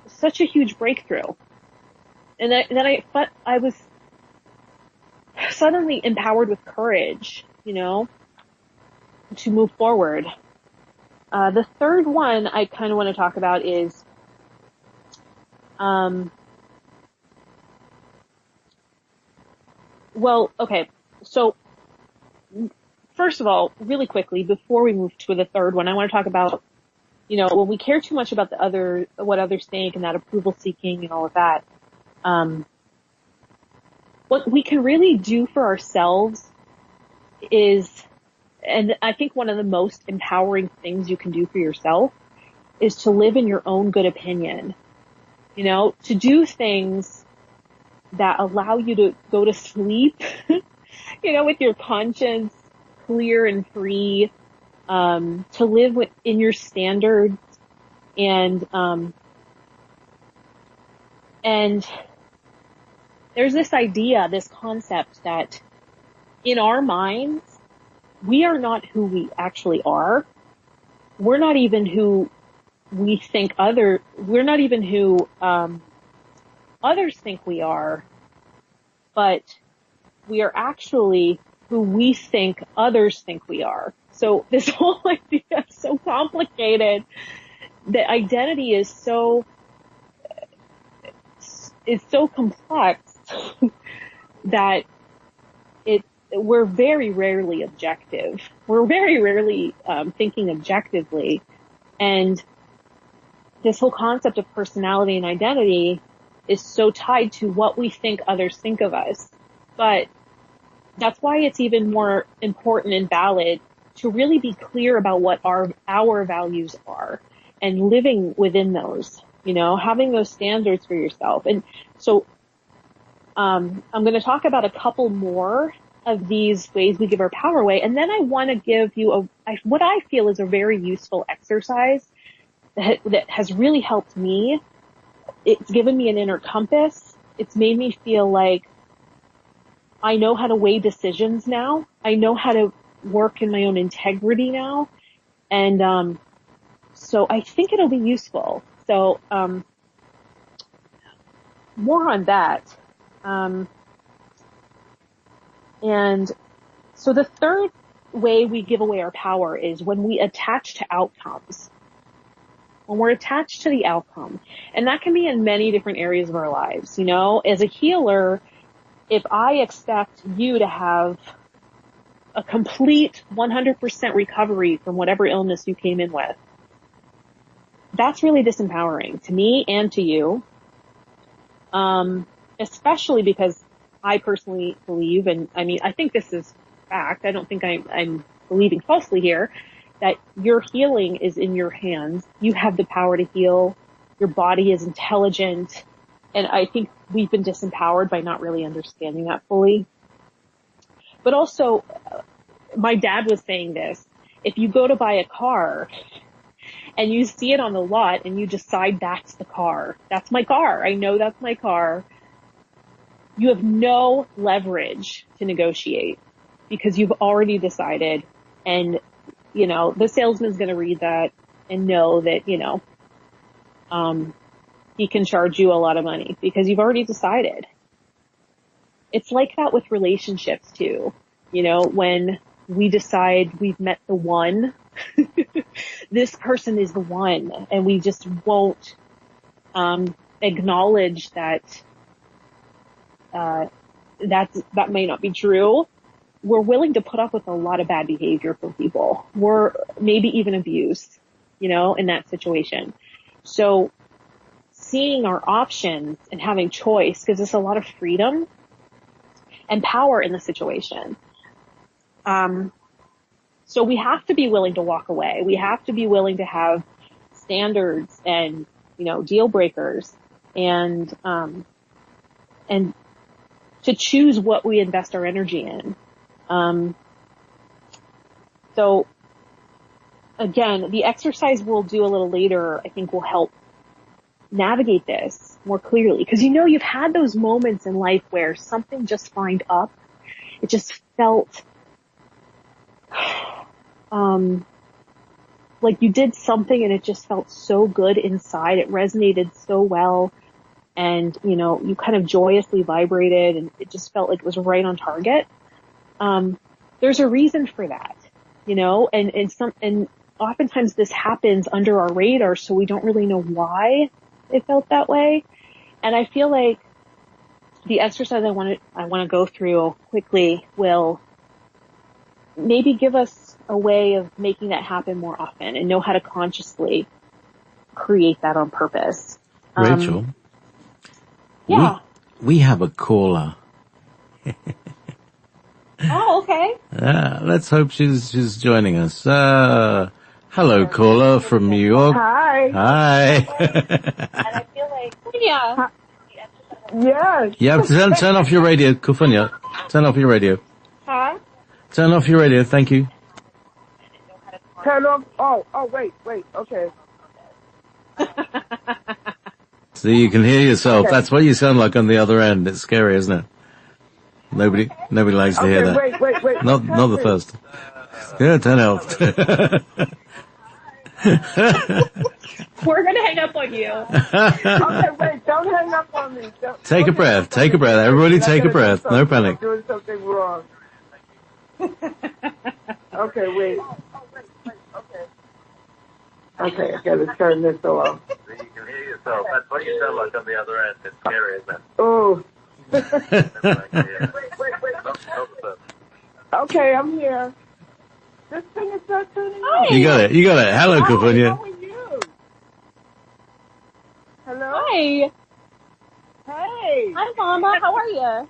[SPEAKER 2] such a huge breakthrough. And then I was suddenly empowered with courage, to move forward. The third one I kind of want to talk about is, okay. So first of all, really quickly, before we move to the third one, I want to talk about, when we care too much about what others think, and that approval seeking and all of that, what we can really do for ourselves is, and I think one of the most empowering things you can do for yourself is to live in your own good opinion, to do things that allow you to go to sleep, with your conscience clear and free, to live within your standards, and there's this idea, this concept that in our minds, we are not who we actually are. We're not even who we think we're not even who, others think we are, but we are actually who we think others think we are. So this whole idea is so complicated. The identity is so complex that we're very rarely objective. We're very rarely thinking objectively. And this whole concept of personality and identity is so tied to what we think others think of us. But that's why it's even more important and valid to really be clear about what our values are and living within those, having those standards for yourself. And so, I'm going to talk about a couple more of these ways we give our power away. And then I want to give you what I feel is a very useful exercise that has really helped me. It's given me an inner compass. It's made me feel like I know how to weigh decisions now. I know how to work in my own integrity now. And, so I think it'll be useful. So, more on that. And so the third way we give away our power is when we attach to outcomes. When we're attached to the outcome. And that can be in many different areas of our lives. As a healer, if I expect you to have a complete 100% recovery from whatever illness you came in with, that's really disempowering to me and to you. Especially because I personally believe, and I think this is fact, I don't think I'm believing falsely here, that your healing is in your hands. You have the power to heal. Your body is intelligent. And I think we've been disempowered by not really understanding that fully. But also, my dad was saying this, if you go to buy a car and you see it on the lot and you decide that's the car, that's my car, I know that's my car, you have no leverage to negotiate because you've already decided, and, the salesman's going to read that and know that, he can charge you a lot of money because you've already decided. It's like that with relationships too. When we decide we've met the one, this person is the one, and we just won't, acknowledge that, that may not be true. We're willing to put up with a lot of bad behavior from people. We're maybe even abuse, in that situation. So seeing our options and having choice gives us a lot of freedom and power in the situation. So we have to be willing to walk away. We have to be willing to have standards and, deal breakers and to choose what we invest our energy in. So again, the exercise we'll do a little later, I think will help navigate this more clearly. Cause you've had those moments in life where something just lined up. It just felt, like you did something and it just felt so good inside. It resonated so well. And, you kind of joyously vibrated and it just felt like it was right on target. There's a reason for that, and oftentimes this happens under our radar, so we don't really know why it felt that way. And I feel like the exercise I want to go through quickly will maybe give us a way of making that happen more often and know how to consciously create that on purpose.
[SPEAKER 1] Rachel?
[SPEAKER 2] Yeah.
[SPEAKER 1] We have a caller.
[SPEAKER 2] Oh, okay.
[SPEAKER 1] Let's hope she's joining us. Hello, caller from New York.
[SPEAKER 4] Hi.
[SPEAKER 1] Hi.
[SPEAKER 2] And I feel like, yeah.
[SPEAKER 4] Yes.
[SPEAKER 1] Yeah, turn off your radio, Kufunya. Turn off your radio.
[SPEAKER 4] Huh?
[SPEAKER 1] Turn off your radio, thank you.
[SPEAKER 4] Turn off. Oh, wait. Okay.
[SPEAKER 1] So you can hear yourself.
[SPEAKER 4] Okay.
[SPEAKER 1] That's what you sound like on the other end. It's scary, isn't it? Nobody likes to hear that.
[SPEAKER 4] Wait.
[SPEAKER 1] Not the first. Yeah, turn off.
[SPEAKER 2] We're going to hang up on you.
[SPEAKER 4] Okay, wait, don't hang up on me.
[SPEAKER 1] Take a breath. Everybody take a breath. No panic.
[SPEAKER 4] I'm doing something wrong. Okay, wait. Okay, I gotta turn this off.
[SPEAKER 5] You can hear yourself. That's what you sound like on the other end. It's scary, isn't it?
[SPEAKER 4] Oh.
[SPEAKER 5] Wait.
[SPEAKER 4] Okay, I'm here. This thing is not turning on.
[SPEAKER 1] You got it. Hello, Kufunya.
[SPEAKER 4] How are you? Hello?
[SPEAKER 2] Hi.
[SPEAKER 4] Hey.
[SPEAKER 2] Hi, Mama. How are you?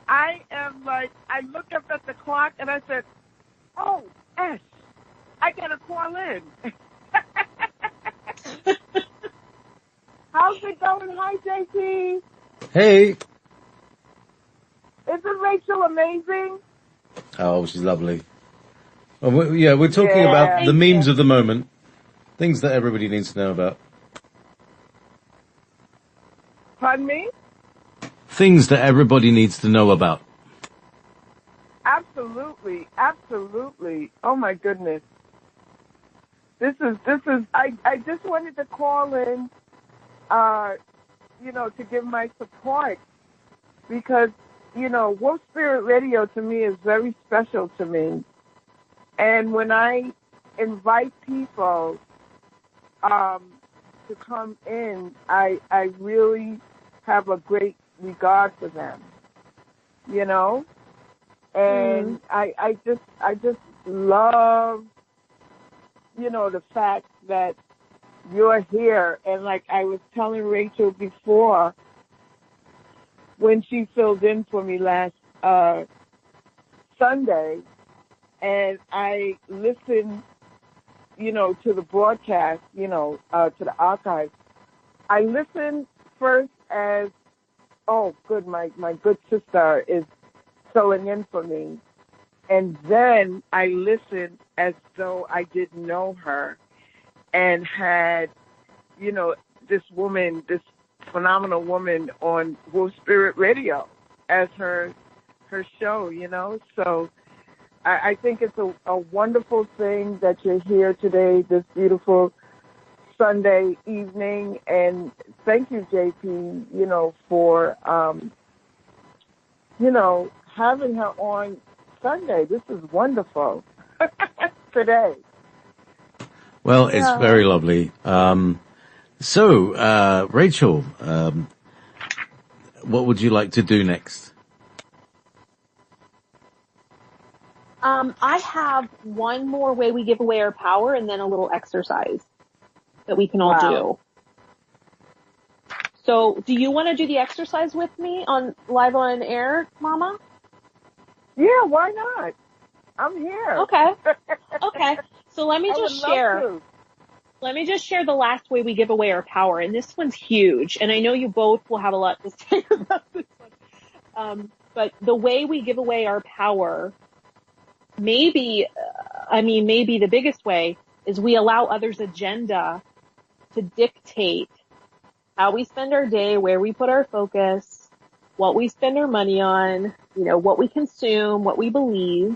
[SPEAKER 4] I am like, I looked up at the clock and I said, oh, S, I gotta call in. How's it going? Hi, JP.
[SPEAKER 1] Hey.
[SPEAKER 4] Isn't Rachel amazing?
[SPEAKER 1] Oh, she's lovely. Oh, we're talking about the memes of the moment. Things that everybody needs to know about.
[SPEAKER 4] Pardon me?
[SPEAKER 1] Things that everybody needs to know about.
[SPEAKER 4] Absolutely. Oh my goodness. This is, I just wanted to call in, to give my support because, Wolf Spirit Radio to me is very special to me. And when I invite people, to come in, I really have a great regard for them, and I just love, the fact that you're here. And like I was telling Rachel before, when she filled in for me last Sunday, and I listened, to the broadcast, to the archives, I listened first as, oh, good, my good sister is filling in for me. And then I listened as though I didn't know her and had, this woman, this phenomenal woman on Wolf Spirit Radio as her show, So I think it's a wonderful thing that you're here today, this beautiful Sunday evening. And thank you, JP, for, having her on Sunday. This is wonderful today.
[SPEAKER 1] Well, it's very lovely. So, Rachel, what would you like to do next?
[SPEAKER 2] I have one more way we give away our power and then a little exercise that we can all do. So do you want to do the exercise with me live on air, Mama?
[SPEAKER 4] Yeah, why not? I'm here.
[SPEAKER 2] Okay. So let me just share. Let me just share the last way we give away our power, and this one's huge, and I know you both will have a lot to say about this one. But the way we give away our power, maybe the biggest way is we allow others' agenda to dictate how we spend our day, where we put our focus, what we spend our money on, what we consume, what we believe.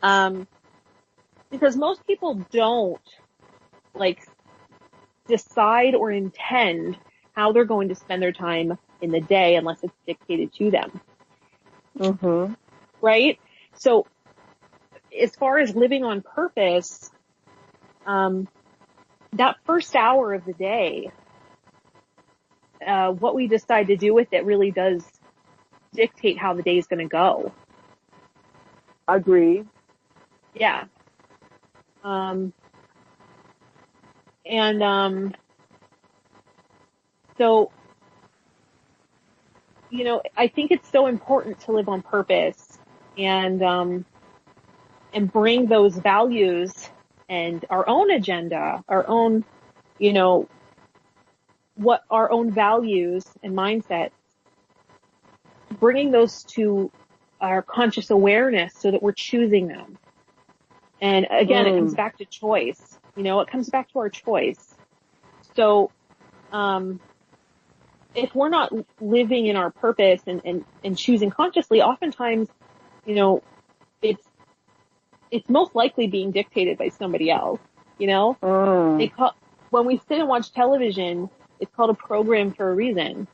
[SPEAKER 2] Because most people don't decide or intend how they're going to spend their time in the day unless it's dictated to them.
[SPEAKER 4] Mm-hmm.
[SPEAKER 2] Right? So as far as living on purpose, that first hour of the day, what we decide to do with it really does dictate how the day is going to go.
[SPEAKER 4] Agreed.
[SPEAKER 2] Yeah. So, I think it's so important to live on purpose and bring those values and our own agenda, our own, what our own values and mindsets, bringing those to our conscious awareness so that we're choosing them. And again, it comes back to choice. It comes back to our choice. So, if we're not living in our purpose and choosing consciously, oftentimes, it's most likely being dictated by somebody else, when we sit and watch television, it's called a program for a reason,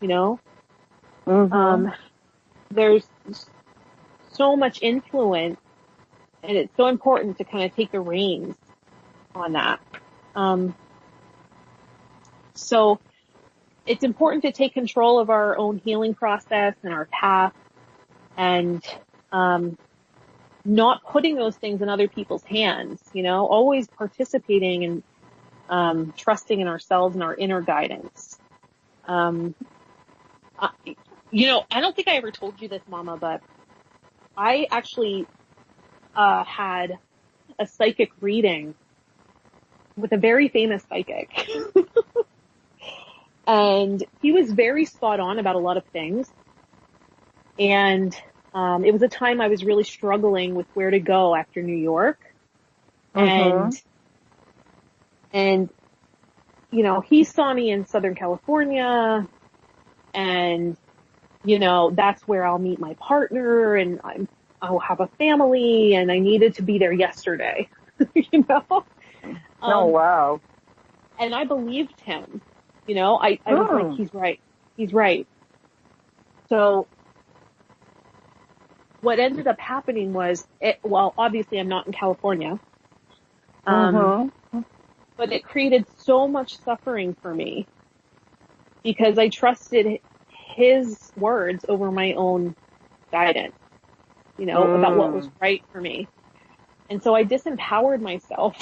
[SPEAKER 2] There's so much influence, and it's so important to kind of take the reins on that. So it's important to take control of our own healing process and our path, and not putting those things in other people's hands, always participating and trusting in ourselves and our inner guidance. I don't think I ever told you this, Mama, but I actually had a psychic reading with a very famous psychic. And he was very spot on about a lot of things. And it was a time I was really struggling with where to go after New York. And he saw me in Southern California, and that's where I'll meet my partner, and I'll have a family, and I needed to be there yesterday.
[SPEAKER 4] Oh, wow.
[SPEAKER 2] And I believed him. I was like, he's right. So what ended up happening was, obviously I'm not in California, but it created so much suffering for me because I trusted his words over my own guidance, about what was right for me. And so I disempowered myself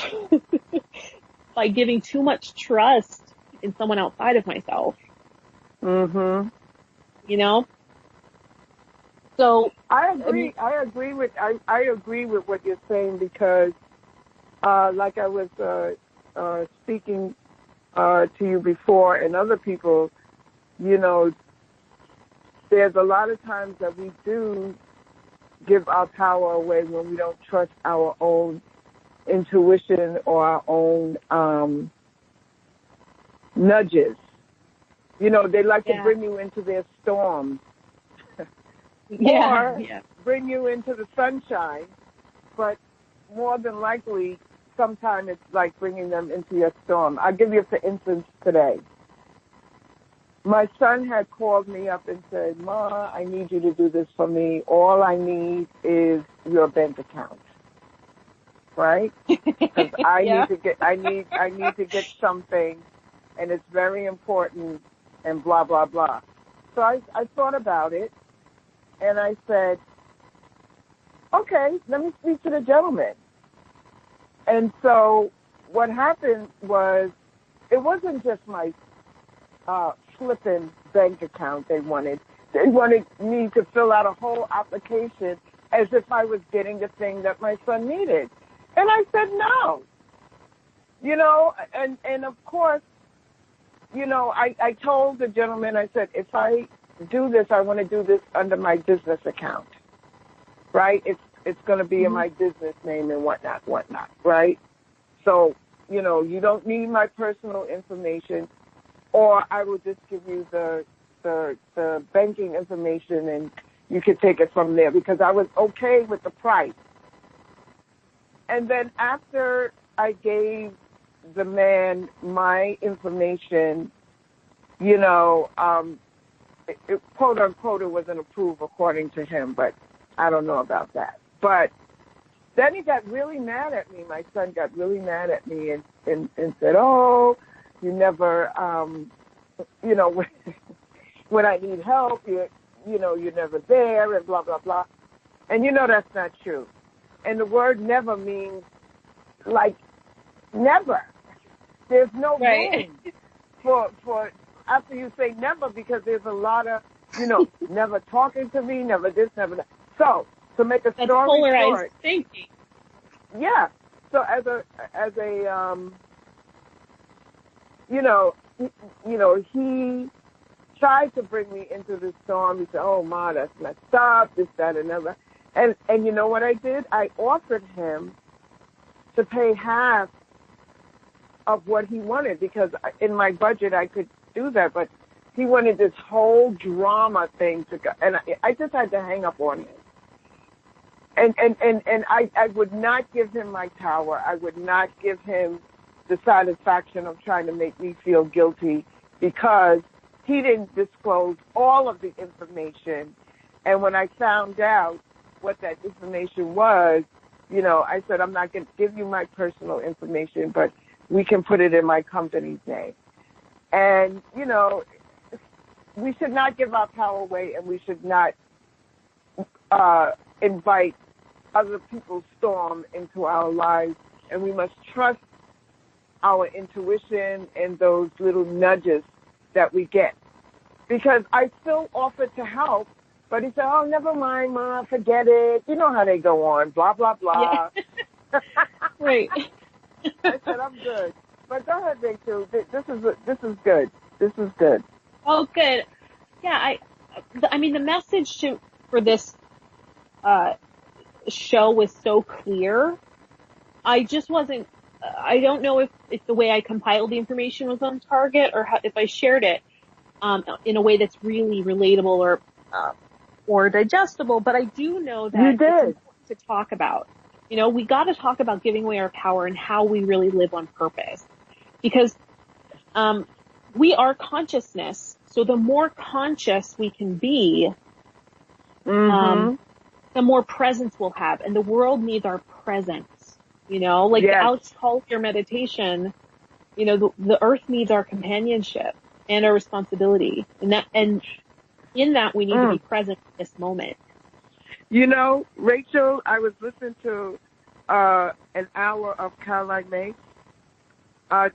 [SPEAKER 2] by giving too much trust in someone outside of myself. So
[SPEAKER 4] I agree. I agree with what you're saying because, like I was speaking to you before and other people, there's a lot of times that we do give our power away when we don't trust our own intuition or our own nudges. They like to bring you into their storms. Or bring you into the sunshine, but more than likely, sometimes it's like bringing them into your storm. I'll give you, for instance, today. My son had called me up and said, "Ma, I need you to do this for me. All I need is your bank account." Right? Because I need to get something, and it's very important, and blah blah blah. So I thought about it. And I said, okay, let me speak to the gentleman. And so what happened was, it wasn't just my flipping bank account they wanted. They wanted me to fill out a whole application as if I was getting the thing that my son needed. And I said no. you know, and of course, you know, I told the gentleman, I said, if I do this, I want to do this under my business account, right? It's going to be in my business name and whatnot, right? So, you know, you don't need my personal information, or I will just give you the banking information and you can take it from there, because I was okay with the price. And then after I gave the man my information, you know, quote unquote, it wasn't approved according to him, but I don't know about that. But then he got really mad at me. My son got really mad at me and said, oh, you never, you know, when I need help, you know, you're never there, and blah, blah, blah. And you know that's not true. And the word never means, like, never. There's no room for after you say never, because there's a lot of, you know, never talking to me, never this, never that. So, to make a story short,
[SPEAKER 2] thinking.
[SPEAKER 4] Yeah. So as a you know, he tried to bring me into the storm. He said, "Oh, Ma, that's messed up, this, that, and other." And you know what I did? I offered him to pay half of what he wanted, because in my budget I could do that, but he wanted this whole drama thing to go, and I just had to hang up on him. And I would not give him my power. I would not give him the satisfaction of trying to make me feel guilty, because he didn't disclose all of the information. And when I found out what that information was, you know, I said, I'm not going to give you my personal information, but we can put it in my company's name. And, you know, we should not give our power away, and we should not invite other people's storm into our lives. And we must trust our intuition and those little nudges that we get. Because I still offered to help, but he said, oh, never mind, Ma, forget it. You know how they go on, blah, blah, blah.
[SPEAKER 2] Yeah. Right.
[SPEAKER 4] I said, I'm good. But go ahead, Rachael. This is good. This is good.
[SPEAKER 2] Oh, good. Yeah, I mean, the message for this show was so clear. I just wasn't, I don't know if the way I compiled the information was on target, or if I shared it in a way that's really relatable or digestible, but I do know that it's important to talk about. You know, we got to talk about giving away our power and how we really live on purpose, because we are consciousness. So the more conscious we can be, the more presence we'll have, and the world needs our presence. You know, like the Alex Collier meditation. You know, the earth needs our companionship and our responsibility, and in that we need to be present in this moment.
[SPEAKER 4] You know, Rachael, I was listening to an hour of Caroline May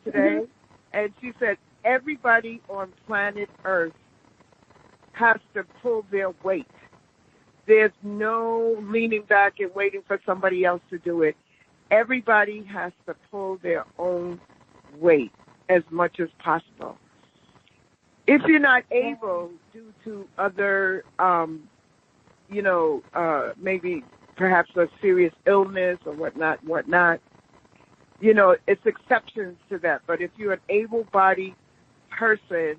[SPEAKER 4] today, and she said everybody on planet Earth has to pull their weight. There's no leaning back and waiting for somebody else to do it. Everybody has to pull their own weight as much as possible. If you're not able, due to other, you know, maybe perhaps a serious illness or whatnot, you know, it's exceptions to that. But if you're an able-bodied person,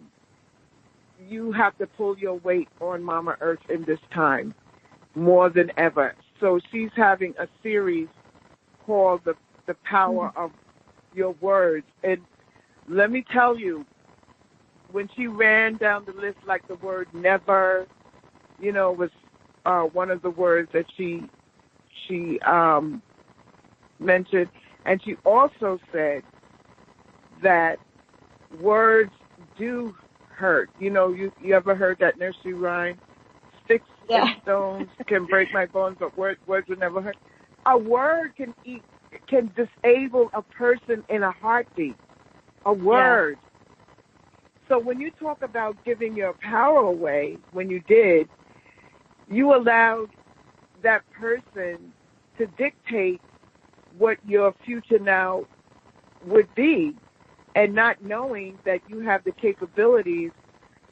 [SPEAKER 4] you have to pull your weight on Mama Earth in this time more than ever. So she's having a series called The Power of Your Words. And let me tell you, when she ran down the list, like the word never, you know, was one of the words that she mentioned. And she also said that words do hurt. You know, you ever heard that nursery rhyme? Sticks and stones can break my bones, but words will never hurt. A word can disable a person in a heartbeat. A word. Yeah. So when you talk about giving your power away, when you did, you allowed that person to dictate what your future now would be, and not knowing that you have the capabilities.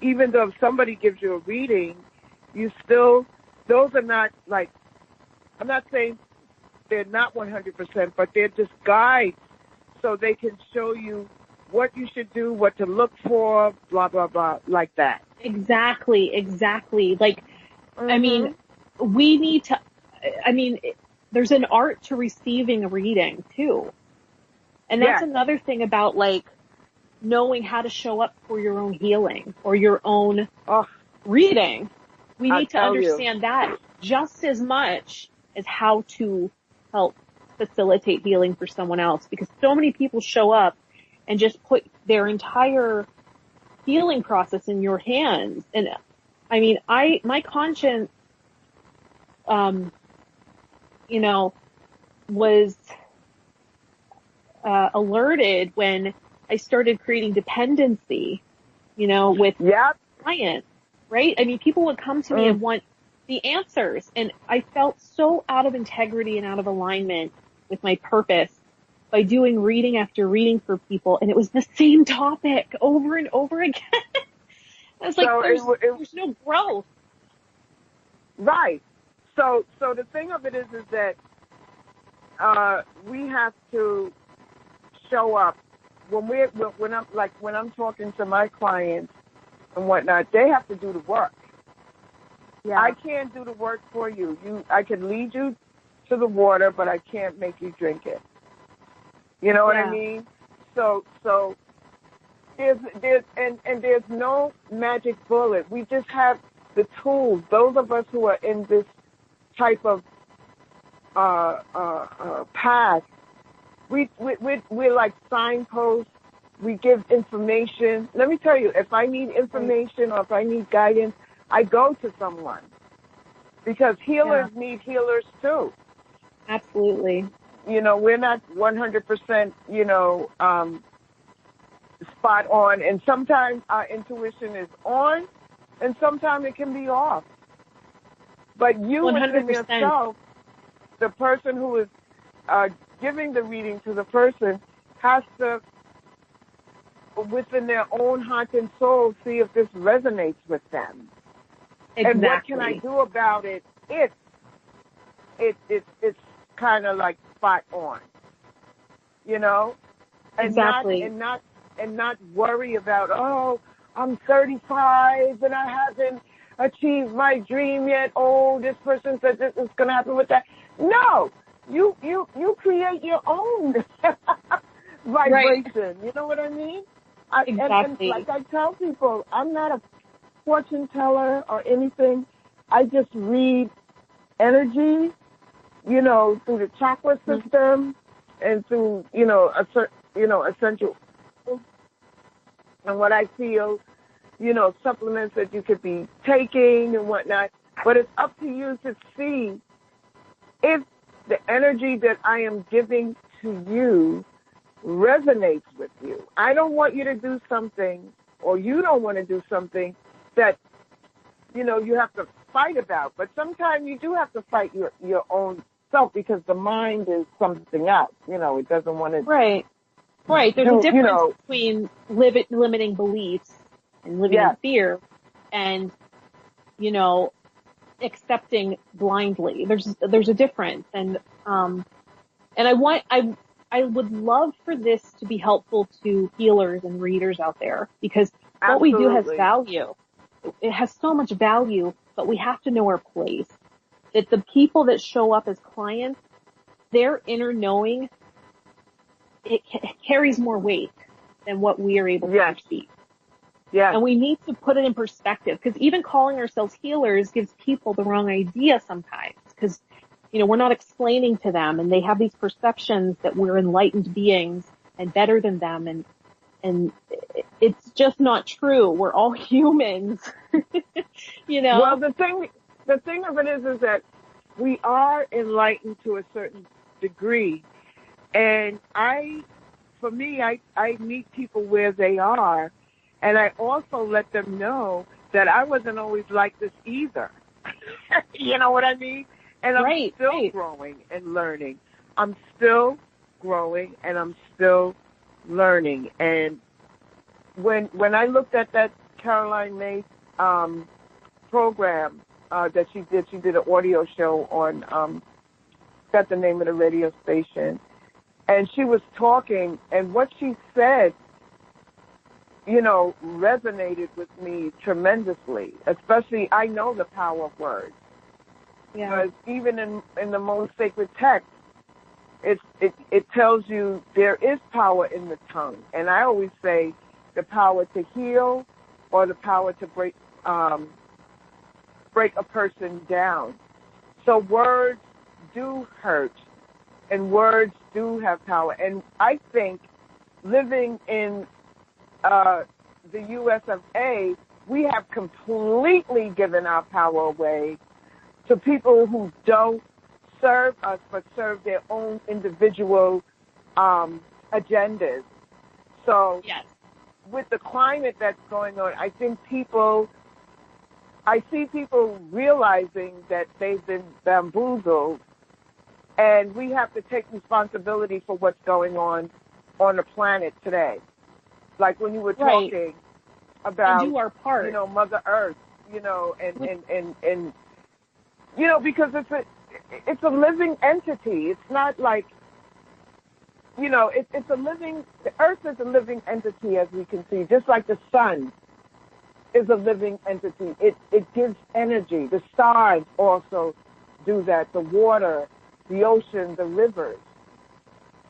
[SPEAKER 4] Even though if somebody gives you a reading, you still, those are not like, I'm not saying they're not 100%, but they're just guides so they can show you what you should do, what to look for, blah, blah, blah, like that.
[SPEAKER 2] Exactly. Like, I mean, we need to, there's an art to receiving a reading too. And that's another thing about like knowing how to show up for your own healing or your own reading. We need to understand that just as much as how to help facilitate healing for someone else, because so many people show up and just put their entire healing process in your hands. And I mean, my conscience, was alerted when I started creating dependency, with clients, right? I mean, people would come to me and want the answers, and I felt so out of integrity and out of alignment with my purpose by doing reading after reading for people, and it was the same topic over and over again. I was like, there's no growth.
[SPEAKER 4] Right. So the thing of it is that we have to show up when I'm talking to my clients and whatnot. They have to do the work. Yeah. I can't do the work for you. I can lead you to the water, but I can't make you drink it. You know what I mean? So there's no magic bullet. We just have the tools. Those of us who are in this type of path, we're like signposts. We give information. Let me tell you, if I need information or if I need guidance, I go to someone, because healers need healers too.
[SPEAKER 2] Absolutely.
[SPEAKER 4] We're not 100%, spot on, and sometimes our intuition is on, and sometimes it can be off. But you 100%. Within yourself, the person who is giving the reading to the person, has to, within their own heart and soul, see if this resonates with them. Exactly. And what can I do about it if it's kind of like spot on, And
[SPEAKER 2] exactly.
[SPEAKER 4] not worry about, I'm 35 and I haven't achieved my dream yet. This person said this is going to happen with that. No, you create your own vibration. Right. You know what I mean?
[SPEAKER 2] Exactly.
[SPEAKER 4] And like I tell people, I'm not a fortune teller or anything. I just read energy, through the chakra system and through, essential and what I feel, supplements that you could be taking and whatnot. But it's up to you to see if the energy that I am giving to you resonates with you. I don't want you to do something, or you don't want to do something that, you have to fight about. But sometimes you do have to fight your own self, because the mind is something else. It doesn't want to.
[SPEAKER 2] Right. Right. There's a difference between limiting beliefs and living in fear and, accepting blindly. There's a difference. And I would love for this to be helpful to healers and readers out there, because what we do has value. It has so much value, but we have to know our place. That the people that show up as clients, their inner knowing, it carries more weight than what we are able to perceive. Yeah. And we need to put it in perspective, because even calling ourselves healers gives people the wrong idea sometimes, because, we're not explaining to them, and they have these perceptions that we're enlightened beings and better than them, and it's just not true. We're all humans,
[SPEAKER 4] Well, the thing of it is that we are enlightened to a certain degree. And I meet people where they are, and I also let them know that I wasn't always like this either. You know what I mean? And I'm still growing and learning. I'm still growing, and I'm still learning. And when I looked at that Caroline May program that she did an audio show on, got the name of the radio station, and she was talking, and what she said, resonated with me tremendously. Especially, I know the power of words.
[SPEAKER 2] Yeah.
[SPEAKER 4] Because even in the most sacred text, it tells you there is power in the tongue. And I always say the power to heal or the power to break a person down. So words do hurt, and words do have power. And I think living in the U.S. of A., we have completely given our power away to people who don't serve us but serve their own individual agendas. So
[SPEAKER 2] Yes.
[SPEAKER 4] with the climate that's going on, I see people realizing that they've been bamboozled, and we have to take responsibility for what's going on the planet today. Like when you were
[SPEAKER 2] Right.
[SPEAKER 4] talking about,
[SPEAKER 2] And do our part.
[SPEAKER 4] Mother Earth, and because it's a living entity. It's not like, it's a living, the Earth is a living entity, as we can see, just like the sun is a living entity. It gives energy. The stars also do that, the water, the ocean, the rivers.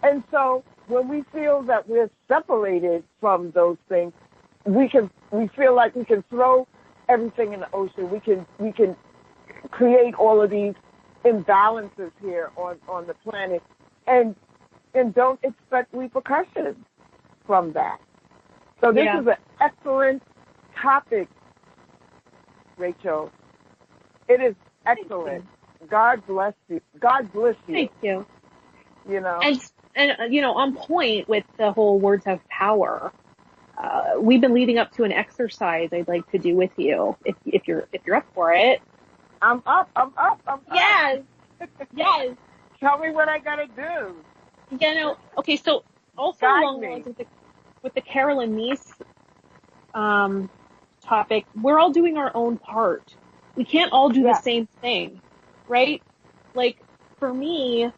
[SPEAKER 4] And so when we feel that we're separated from those things, we feel like we can throw everything in the ocean. We can create all of these imbalances here on the planet and don't expect repercussions from that. So this is an excellent topic, Rachel. It is excellent. God bless you. God bless you.
[SPEAKER 2] Thank you.
[SPEAKER 4] And
[SPEAKER 2] on point with the whole words have power. We've been leading up to an exercise I'd like to do with you, if you're up for it.
[SPEAKER 4] I'm up.
[SPEAKER 2] Yes. Yes.
[SPEAKER 4] Tell me what I gotta do.
[SPEAKER 2] Okay, so also
[SPEAKER 4] Guide
[SPEAKER 2] along the
[SPEAKER 4] me.
[SPEAKER 2] lines with the Carolyn Meese topic, we're all doing our own part. We can't all do the same thing, right? Like, for me,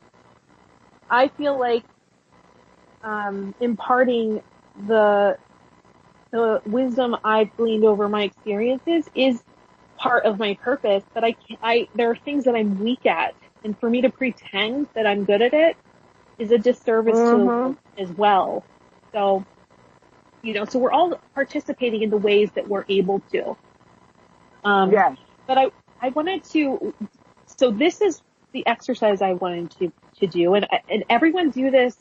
[SPEAKER 2] I feel like imparting the wisdom I've gleaned over my experiences is part of my purpose, but there are things that I'm weak at, and for me to pretend that I'm good at it is a disservice to the world as well. So, so we're all participating in the ways that we're able to.
[SPEAKER 4] Yes.
[SPEAKER 2] But I wanted to, so this is the exercise I wanted to do, and everyone do this,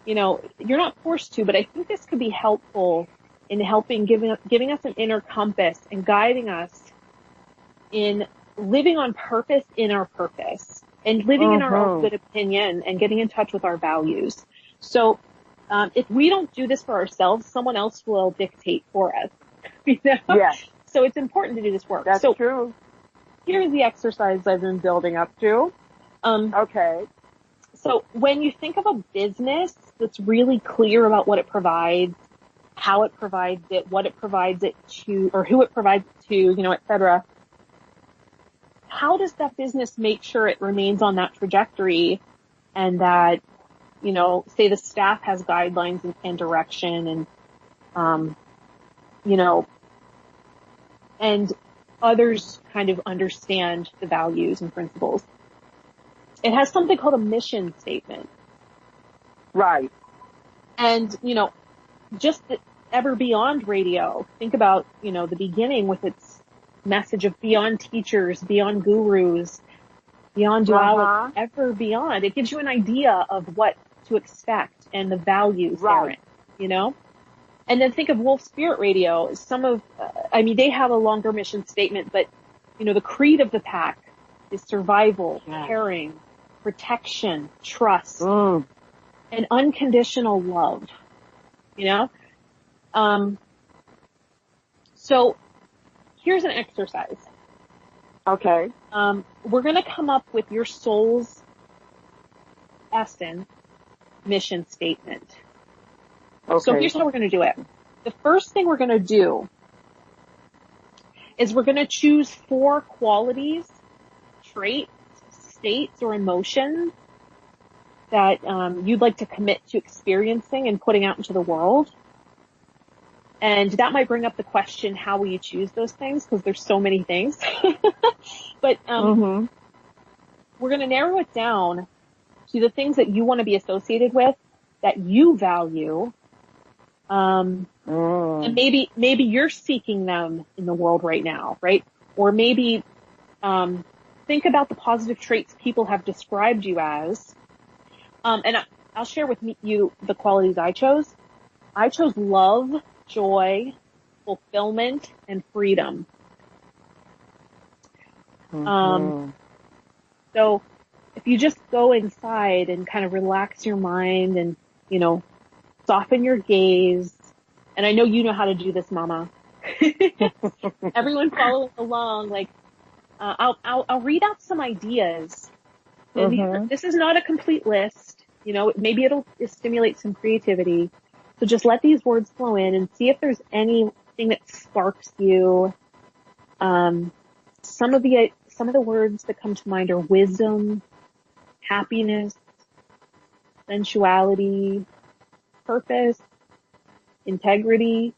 [SPEAKER 2] you're not forced to, but I think this could be helpful in helping, giving us an inner compass and guiding us in living on purpose in our purpose and living in our own good opinion and getting in touch with our values. So, if we don't do this for ourselves, someone else will dictate for us.
[SPEAKER 4] Yes.
[SPEAKER 2] So it's important to do this work.
[SPEAKER 4] That's true.
[SPEAKER 2] Here's the exercise I've been building up to.
[SPEAKER 4] Okay.
[SPEAKER 2] So when you think of a business that's really clear about what it provides, how it provides it, what it provides it to, or who it provides it to, et cetera, how does that business make sure it remains on that trajectory and that, say the staff has guidelines and direction and, and others kind of understand the values and principles? It has something called a mission statement.
[SPEAKER 4] Right.
[SPEAKER 2] And, just ever beyond radio, think about, the beginning with its message of beyond teachers, beyond gurus, beyond duality, ever beyond. It gives you an idea of what to expect and the values therein, And then think of Wolf Spirit Radio. They have a longer mission statement, but, the creed of the pack is survival, caring, protection, trust, and unconditional love, So here's an exercise.
[SPEAKER 4] Okay.
[SPEAKER 2] We're going to come up with your soul's essence mission statement.
[SPEAKER 4] Okay.
[SPEAKER 2] So here's how we're going to do it. The first thing we're going to do is we're going to choose 4 qualities, traits, states, or emotions that you'd like to commit to experiencing and putting out into the world. And that might bring up the question, how will you choose those things? Because there's so many things. But we're going to narrow it down to the things that you want to be associated with, that you value, and maybe you're seeking them in the world right now, right? Or maybe think about the positive traits people have described you as. And I'll share with you the qualities I chose. I chose love, joy, fulfillment, and freedom. So if you just go inside and kind of relax your mind and, soften your gaze, and I know you know how to do this, Mama. Everyone following along, I'll read out some ideas. And this is not a complete list. Maybe it'll stimulate some creativity. So just let these words flow in and see if there's anything that sparks you. Some of the words that come to mind are wisdom, happiness, sensuality, purpose, integrity,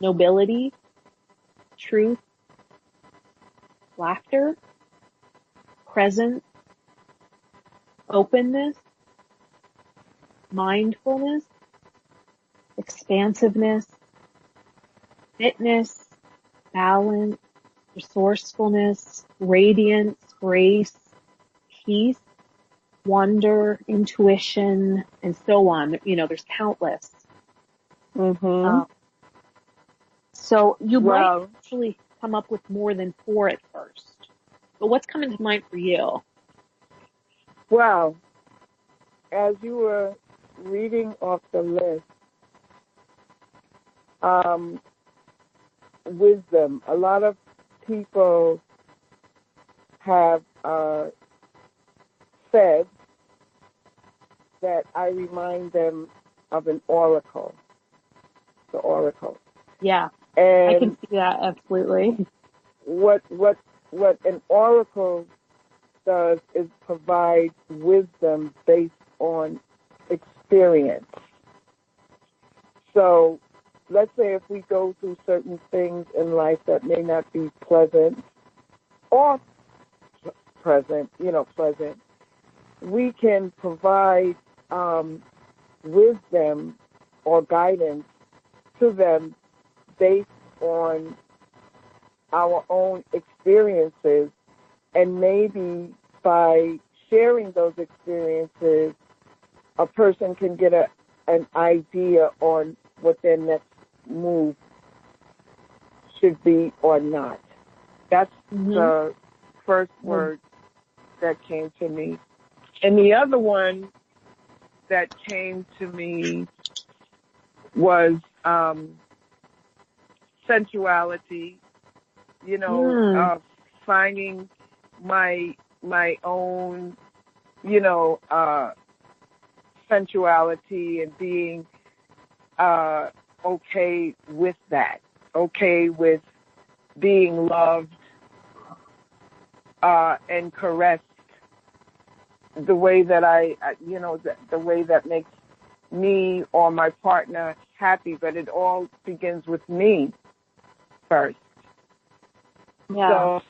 [SPEAKER 2] nobility, truth, laughter, presence, openness, mindfulness, expansiveness, fitness, balance, resourcefulness, radiance, grace, peace, wonder, intuition, and so on. There's countless. So you might actually come up with more than 4 at first. But what's coming to mind for you?
[SPEAKER 4] Well, as you were reading off the list, wisdom. A lot of people have said that I remind them of an oracle. The oracle.
[SPEAKER 2] Yeah,
[SPEAKER 4] and
[SPEAKER 2] I can see that, absolutely.
[SPEAKER 4] What an oracle does is provide wisdom based on experience. So let's say if we go through certain things in life that may not be pleasant or pleasant, we can provide wisdom or guidance to them based on our own experiences, and maybe by sharing those experiences, a person can get an idea on what their next move should be or not. That's the first word that came to me. And the other one that came to me was sensuality, finding my own, sensuality and being okay with that, okay with being loved and caressed the way that the way that makes me or my partner happy, but it all begins with me first.
[SPEAKER 2] Yeah.
[SPEAKER 4] So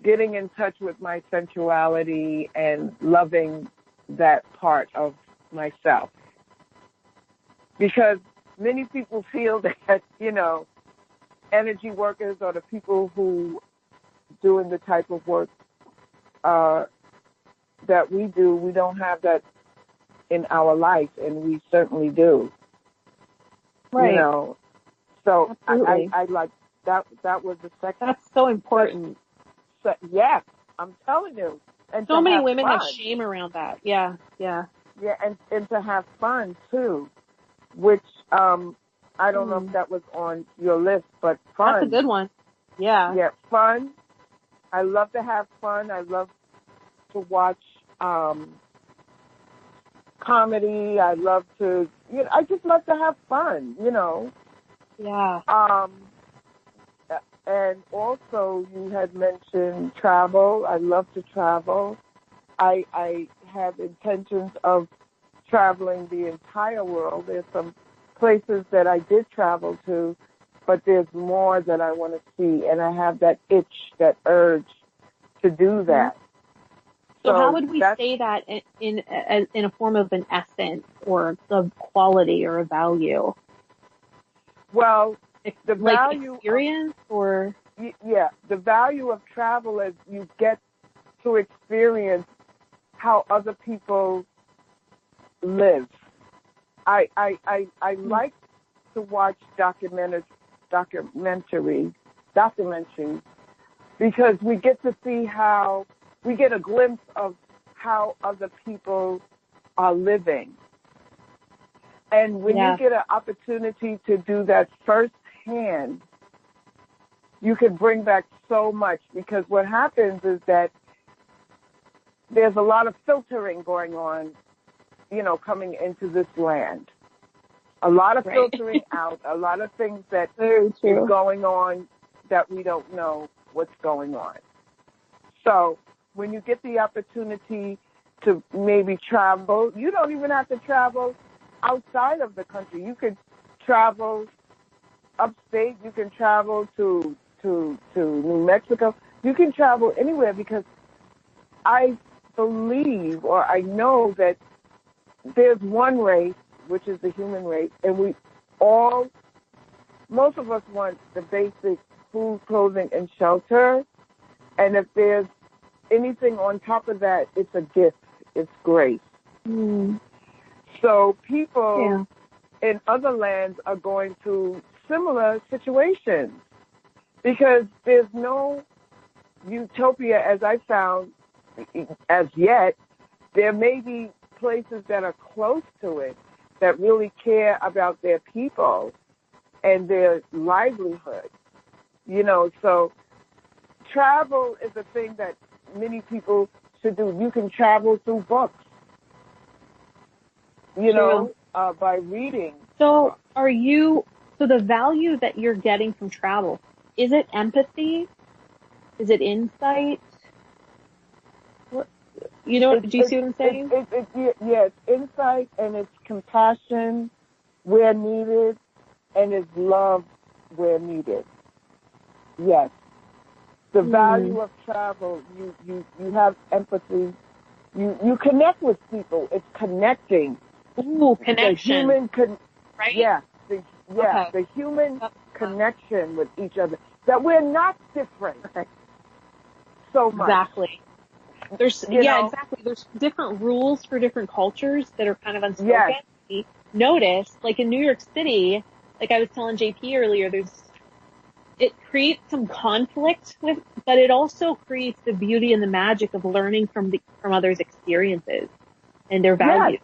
[SPEAKER 4] getting in touch with my sensuality and loving that part of myself. Because many people feel that, energy workers or the people who doing the type of work that we do, we don't have that in our life, and we certainly do.
[SPEAKER 2] Right.
[SPEAKER 4] So
[SPEAKER 2] absolutely.
[SPEAKER 4] I like that. That was the second.
[SPEAKER 2] That's so important.
[SPEAKER 4] So, yes, I'm telling you. And
[SPEAKER 2] so many
[SPEAKER 4] have
[SPEAKER 2] women
[SPEAKER 4] fun.
[SPEAKER 2] have shame around that. Yeah.
[SPEAKER 4] Yeah, and to have fun too, which I don't know if that was on your list, but fun.
[SPEAKER 2] That's a good one. Yeah.
[SPEAKER 4] Yeah, fun. I love to have fun. I love to watch comedy. I love to, I just love to have fun,
[SPEAKER 2] Yeah.
[SPEAKER 4] And also you had mentioned travel. I love to travel. I have intentions of traveling the entire world. There's some places that I did travel to, but there's more that I want to see, and I have that itch, that urge to do that.
[SPEAKER 2] So how would we say that in a form of an essence or a quality or a value?
[SPEAKER 4] Well, the
[SPEAKER 2] like
[SPEAKER 4] value
[SPEAKER 2] experience or
[SPEAKER 4] the value of travel is you get to experience how other people live. I like to watch documentaries because we get to see we get a glimpse of how other people are living. And when you get an opportunity to do that firsthand, you can bring back so much, because what happens is that there's a lot of filtering going on, coming into this land. A lot of filtering out, a lot of things that is going on that we don't know what's going on. So when you get the opportunity to maybe travel, you don't even have to travel outside of the country. You could travel upstate. You can travel to New Mexico. You can travel anywhere, because I believe, or I know, that there's one race, which is the human race, and most of us want the basic food, clothing, and shelter. And if there's anything on top of that, it's a gift. It's grace.
[SPEAKER 2] Mm.
[SPEAKER 4] So people in other lands are going through similar situations, because there's no utopia, as I found, as yet. There may be places that are close to it that really care about their people and their livelihood. So travel is a thing that many people should do. You can travel through books, by reading.
[SPEAKER 2] So so the value that you're getting from travel, is it empathy? Is it insight? What, do you see what I'm saying?
[SPEAKER 4] It's insight, and it's compassion where needed, and it's love where needed. Yes. The value of travel, you have empathy. You connect with people. It's connecting.
[SPEAKER 2] Ooh, connection.
[SPEAKER 4] The human
[SPEAKER 2] right?
[SPEAKER 4] Yeah. The human connection with each other. That we're not different so much.
[SPEAKER 2] Exactly. Exactly. There's different rules for different cultures that are kind of unspoken. Yes. Notice, like in New York City, like I was telling JP earlier, it creates some conflict but it also creates the beauty and the magic of learning from others' experiences and their values.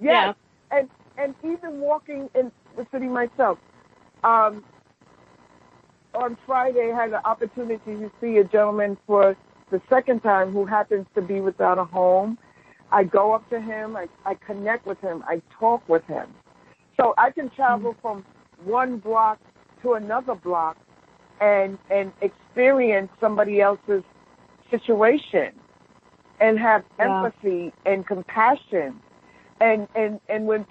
[SPEAKER 4] Yes. Yeah. And even walking in the city myself, on Friday I had the opportunity to see a gentleman for the second time who happens to be without a home. I go up to him, I connect with him, I talk with him. So I can travel from one block to another block and experience somebody else's situation and have empathy and compassion. And if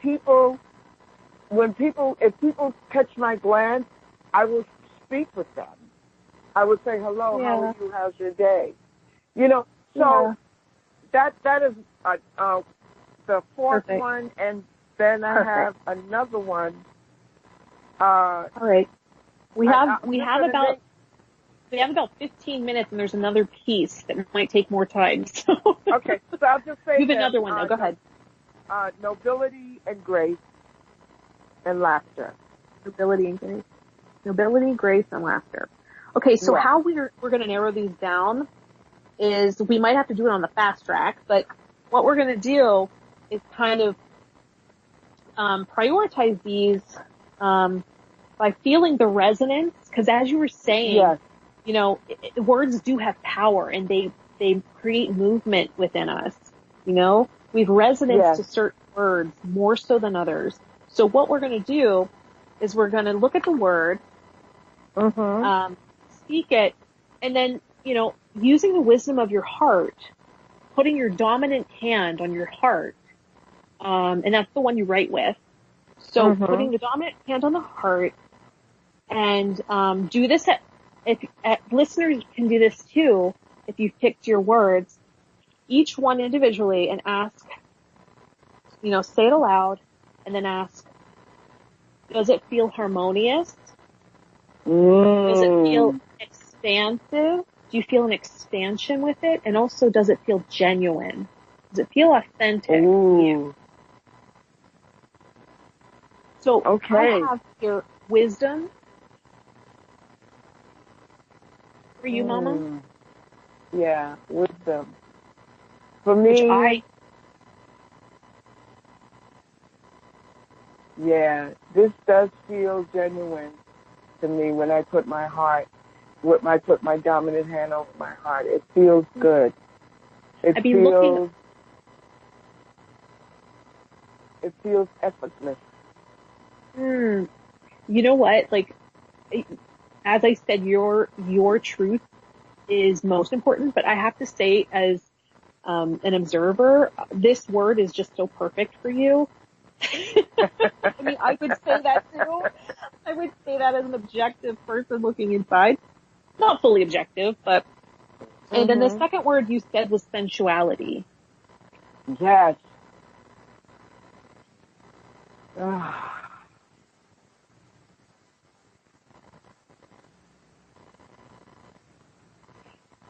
[SPEAKER 4] people catch my glance, I will speak with them. I would say, hello, how are you? How's your day? So that is the fourth one, and then I have another one.
[SPEAKER 2] All right. We have about 15 minutes, and there's another piece that might take more time. So
[SPEAKER 4] okay, so I'll just say
[SPEAKER 2] you have another one. Go ahead.
[SPEAKER 4] Nobility and grace and laughter.
[SPEAKER 2] Nobility, grace, and laughter. Okay, so how we're going to narrow these down is we might have to do it on the fast track, but what we're going to do is kind of prioritize these by feeling the resonance, because as you were saying, words do have power, and they create movement within us. We've resonance to certain words more so than others. So what we're going to do is we're going to look at the word, speak it, and then, using the wisdom of your heart, putting your dominant hand on your heart, and that's the one you write with. So putting the dominant hand on the heart, and do this at listeners can do this too if you've picked your words, each one individually, and ask, say it aloud, and then ask, does it feel harmonious? Does it feel expansive? Do you feel an expansion with it? And also, does it feel genuine? Does it feel authentic to you? So I have your wisdom. For you, Mama?
[SPEAKER 4] Yeah, wisdom. For me, this does feel genuine to me when I put my dominant hand over my heart. It feels good. It feels effortless.
[SPEAKER 2] You know what? Like, as I said, your truth is most important, but I have to say, as an observer, this word is just so perfect for you. I mean, I would say that too. I would say that as an objective person looking inside. Not fully objective, but... And then the second word you said was sensuality.
[SPEAKER 4] Yes.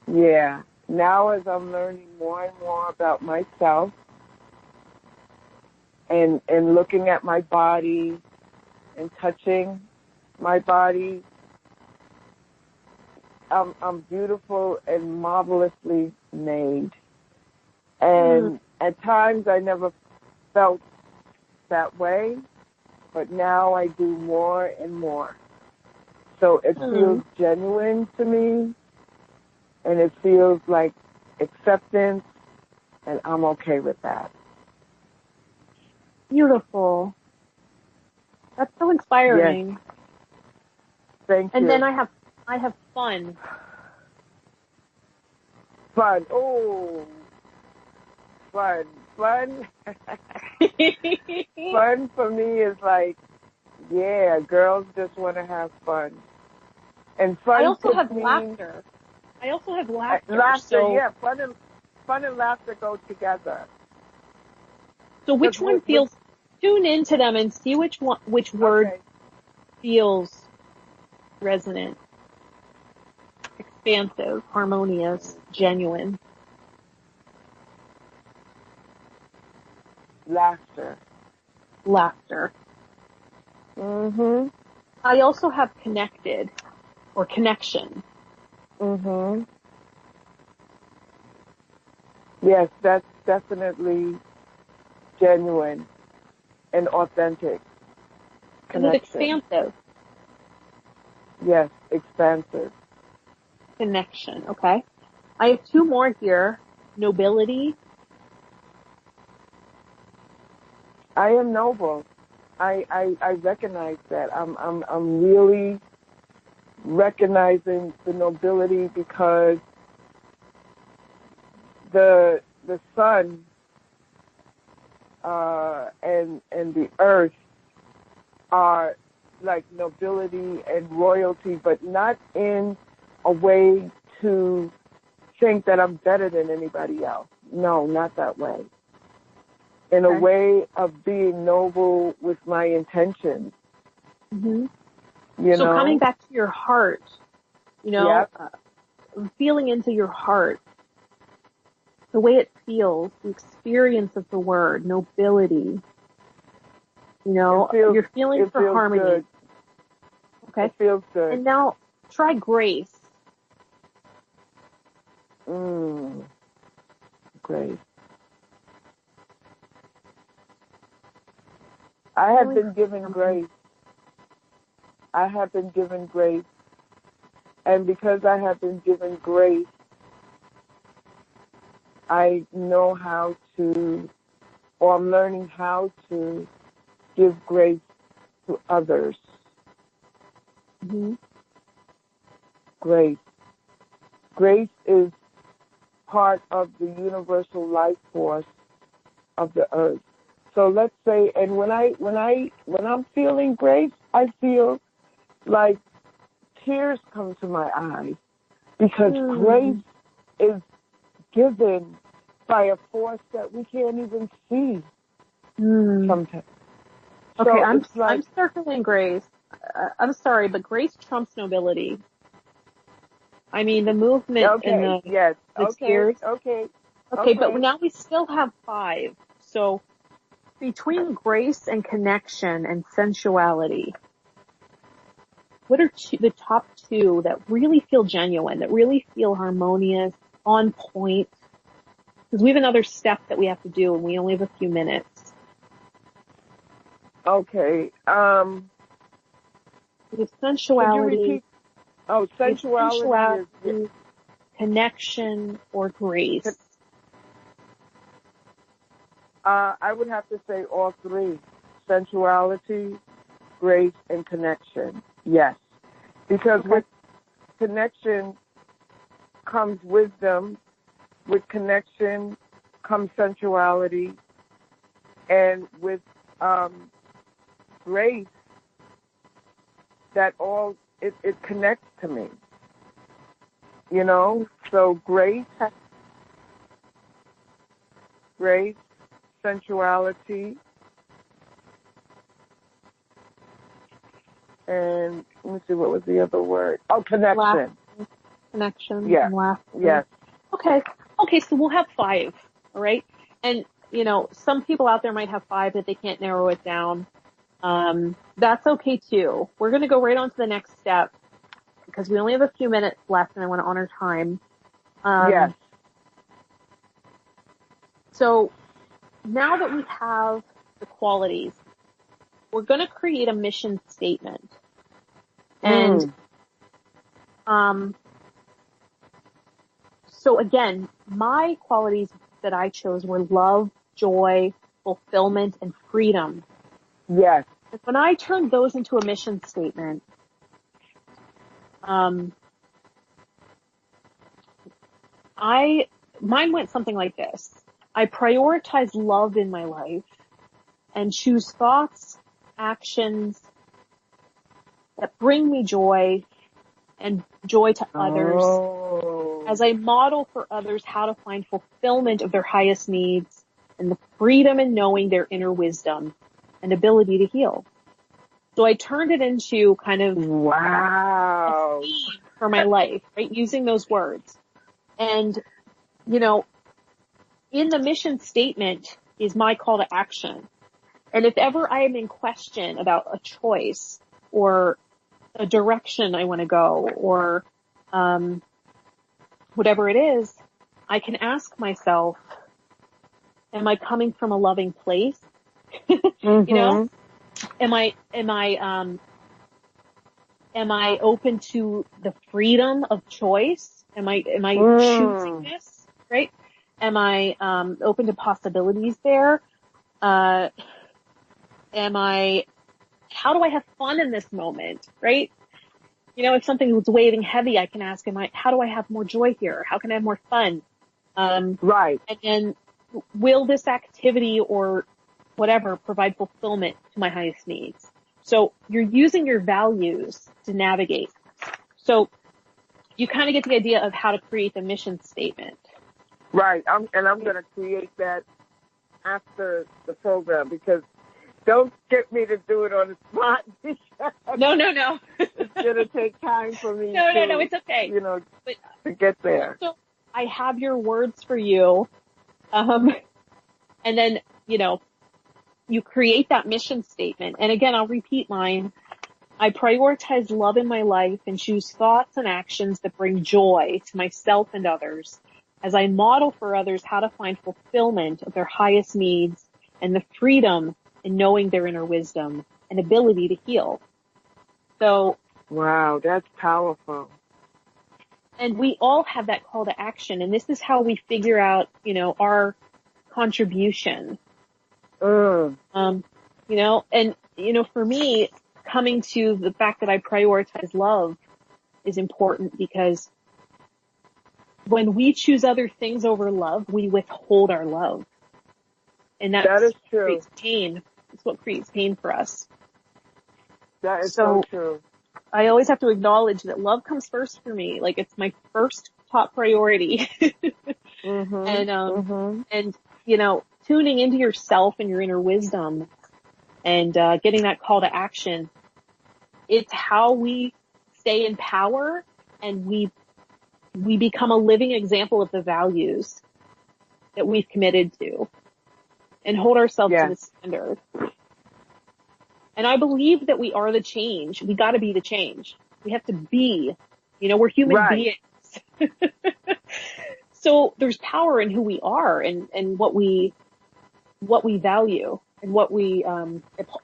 [SPEAKER 4] Yeah. Now as I'm learning more and more about myself and looking at my body and touching my body, I'm beautiful and marvelously made. And at times I never felt that way, but now I do more and more. So it feels genuine to me, and it feels like acceptance, and I'm okay with that.
[SPEAKER 2] Beautiful. That's so inspiring.
[SPEAKER 4] Yes. Thank you.
[SPEAKER 2] And then I have fun.
[SPEAKER 4] Fun. Oh, fun. Fun. Fun for me is like, yeah, girls just want to have fun. And fun.
[SPEAKER 2] I also have laughter.
[SPEAKER 4] Laughter,
[SPEAKER 2] so,
[SPEAKER 4] yeah. Fun and laughter go together.
[SPEAKER 2] So which one feels? Tune into them and see which word feels resonant, expansive, harmonious, genuine.
[SPEAKER 4] Laughter.
[SPEAKER 2] I also have connected or connection.
[SPEAKER 4] Yes, that's definitely genuine and authentic.
[SPEAKER 2] Connection. Is it expansive?
[SPEAKER 4] Yes, expansive.
[SPEAKER 2] Connection, okay. I have two more here. Nobility.
[SPEAKER 4] I am noble. I recognize that. I'm really recognizing the nobility because the sun and the earth are like nobility and royalty, but not in a way to think that I'm better than anybody else. No, not that way. In a way of being noble with my intentions. You know?
[SPEAKER 2] Coming back to your heart, feeling into your heart, the way it feels, the experience of the word, nobility. You're feeling for harmony.
[SPEAKER 4] Good.
[SPEAKER 2] Okay.
[SPEAKER 4] It feels good.
[SPEAKER 2] And now try grace.
[SPEAKER 4] Grace. I have been given grace. I have been given grace. And because I have been given grace, I know how to or I'm learning how to give grace to others.
[SPEAKER 2] Mm-hmm.
[SPEAKER 4] Grace. Grace is part of the universal life force of the earth. So let's say, and when I'm feeling grace, I feel like tears come to my eyes because grace is given by a force that we can't even see sometimes.
[SPEAKER 2] Okay,
[SPEAKER 4] So
[SPEAKER 2] I'm circling grace. I'm sorry, but grace trumps nobility. I mean, the movement and the tears.
[SPEAKER 4] Okay,
[SPEAKER 2] but now we still have 5. So between grace and connection and sensuality, what are the top 2 that really feel genuine, that really feel harmonious, on point? Because we have another step that we have to do, and we only have a few minutes.
[SPEAKER 4] Okay.
[SPEAKER 2] We have sensuality.
[SPEAKER 4] Could you repeat? Oh, sensuality is
[SPEAKER 2] connection or grace.
[SPEAKER 4] I would have to say all 3. Sensuality, grace, and connection. Yes. Because with connection comes wisdom. With connection comes sensuality. And with grace, that all, it connects to me. You know? So grace, sensuality, and let me see, what was the other word? Oh, connection.
[SPEAKER 2] Connection.
[SPEAKER 4] Yes. Yes.
[SPEAKER 2] Okay, so we'll have 5, all right? And, you know, some people out there might have 5 that they can't narrow it down. That's okay too. We're going to go right on to the next step because we only have a few minutes left and I want to honor time.
[SPEAKER 4] Yes.
[SPEAKER 2] So now that we have the qualities, we're going to create a mission statement. And, so again, my qualities that I chose were love, joy, fulfillment, and freedom.
[SPEAKER 4] Yes.
[SPEAKER 2] And when I turned those into a mission statement, mine went something like this. I prioritize love in my life and choose thoughts, actions that bring me joy and joy to others as I model for others how to find fulfillment of their highest needs and the freedom in knowing their inner wisdom and ability to heal. So I turned it into kind of a theme for my life, right? Using those words. And, you know, in the mission statement is my call to action. And if ever I am in question about a choice or a direction I want to go or whatever it is, I can ask myself, am I coming from a loving place? You know, am I open to the freedom of choice? Am I choosing this, right? Am I open to possibilities there? How do I have fun in this moment, right? You know, if something was weighing heavy, I can ask, how do I have more joy here? How can I have more fun?
[SPEAKER 4] Right.
[SPEAKER 2] And then will this activity or whatever provide fulfillment to my highest needs? So you're using your values to navigate. So you kind of get the idea of how to create the mission statement.
[SPEAKER 4] Right. I'm going to create that after the program because don't get me to do it on the spot.
[SPEAKER 2] No.
[SPEAKER 4] It's going to take time for me
[SPEAKER 2] No, it's okay.
[SPEAKER 4] You know, to get there.
[SPEAKER 2] So I have your words for you. And then, you know, you create that mission statement. And again, I'll repeat mine. I prioritize love in my life and choose thoughts and actions that bring joy to myself and others as I model for others how to find fulfillment of their highest needs and the freedom in knowing their inner wisdom and ability to heal. So.
[SPEAKER 4] Wow, that's powerful.
[SPEAKER 2] And we all have that call to action. And this is how we figure out, you know, our contribution. You know, and, you know, for me, coming to the fact that I prioritize love is important because when we choose other things over love, we withhold our love. And
[SPEAKER 4] that is true.
[SPEAKER 2] Creates pain. It's what creates pain for us.
[SPEAKER 4] That is so true.
[SPEAKER 2] I always have to acknowledge that love comes first for me. Like, it's my first top priority. And, you know, tuning into yourself and your inner wisdom and, getting that call to action. It's how we stay in power and we become a living example of the values that we've committed to and hold ourselves to the standard. And I believe that we are the change. We gotta be the change. We have to be, you know, we're human beings. So there's power in who we are and what we value and what we,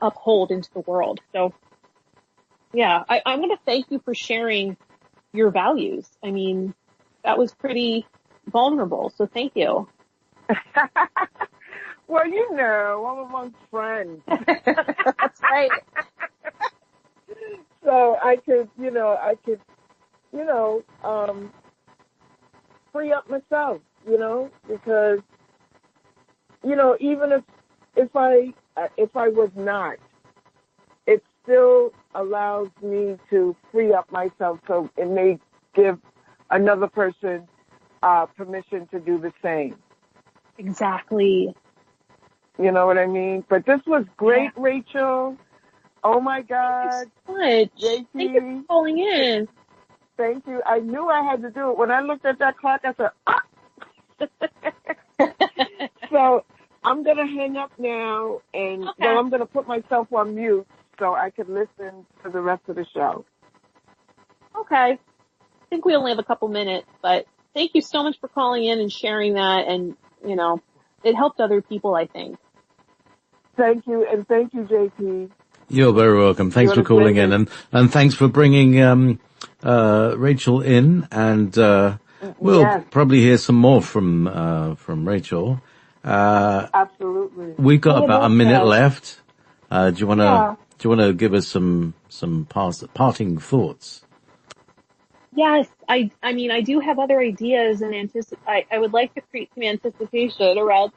[SPEAKER 2] uphold into the world. So yeah, I'm going to thank you for sharing your values. I mean, that was pretty vulnerable. So thank you.
[SPEAKER 4] Well, you know, I'm amongst friends.
[SPEAKER 2] That's right.
[SPEAKER 4] So I could, free up myself, you know, because, you know, even if I was not, it still allows me to free up myself so it may give another person permission to do the same.
[SPEAKER 2] Exactly.
[SPEAKER 4] You know what I mean? But this was great, Rachel. Oh my God.
[SPEAKER 2] Thank you so much.
[SPEAKER 4] JP.
[SPEAKER 2] Thank you for calling in.
[SPEAKER 4] Thank you. I knew I had to do it. When I looked at that clock, I said, So I'm going to hang up now and I'm going to put myself on mute so I can listen to the rest of the show.
[SPEAKER 2] Okay. I think we only have a couple minutes, but thank you so much for calling in and sharing that. And, you know, it helped other people, I think.
[SPEAKER 4] Thank you. And thank you, JP.
[SPEAKER 1] You're very welcome. Thanks for calling in and thanks for bringing, Rachael in and, we'll probably hear some more from Rachael.
[SPEAKER 4] Absolutely.
[SPEAKER 1] We've got about a minute left. Do you want to give us some parting thoughts?
[SPEAKER 2] Yes. I mean, I do have other ideas and I would like to create some anticipation around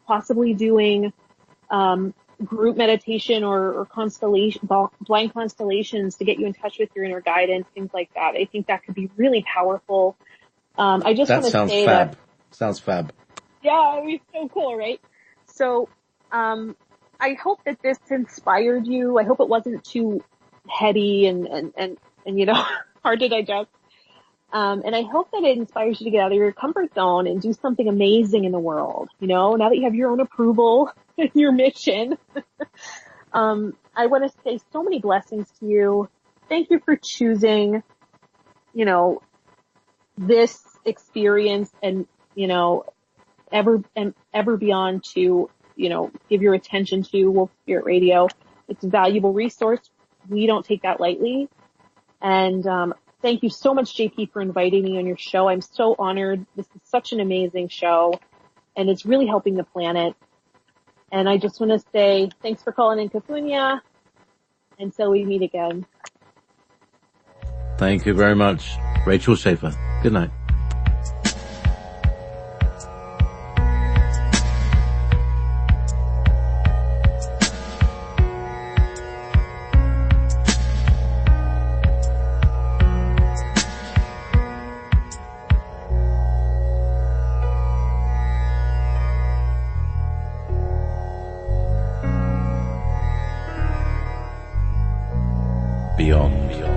[SPEAKER 2] possibly doing, group meditation or blind constellations to get you in touch with your inner guidance, things like that. I think that could be really powerful. I just want to say that
[SPEAKER 1] sounds fab.
[SPEAKER 2] Yeah, it'd be so cool, right? So, I hope that this inspired you. I hope it wasn't too heady and you know, hard to digest. And I hope that it inspires you to get out of your comfort zone and do something amazing in the world. You know, now that you have your own approval and your mission, I want to say so many blessings to you. Thank you for choosing, you know, this experience and, you know, ever beyond to, you know, give your attention to Wolf Spirit Radio. It's a valuable resource. We don't take that lightly. And, thank you so much, JP, for inviting me on your show. I'm so honored. This is such an amazing show, and it's really helping the planet. And I just want to say thanks for calling in, Kufunya, until we meet again.
[SPEAKER 1] Thank you very much, Rachael Shaffer. Good night. Beyond.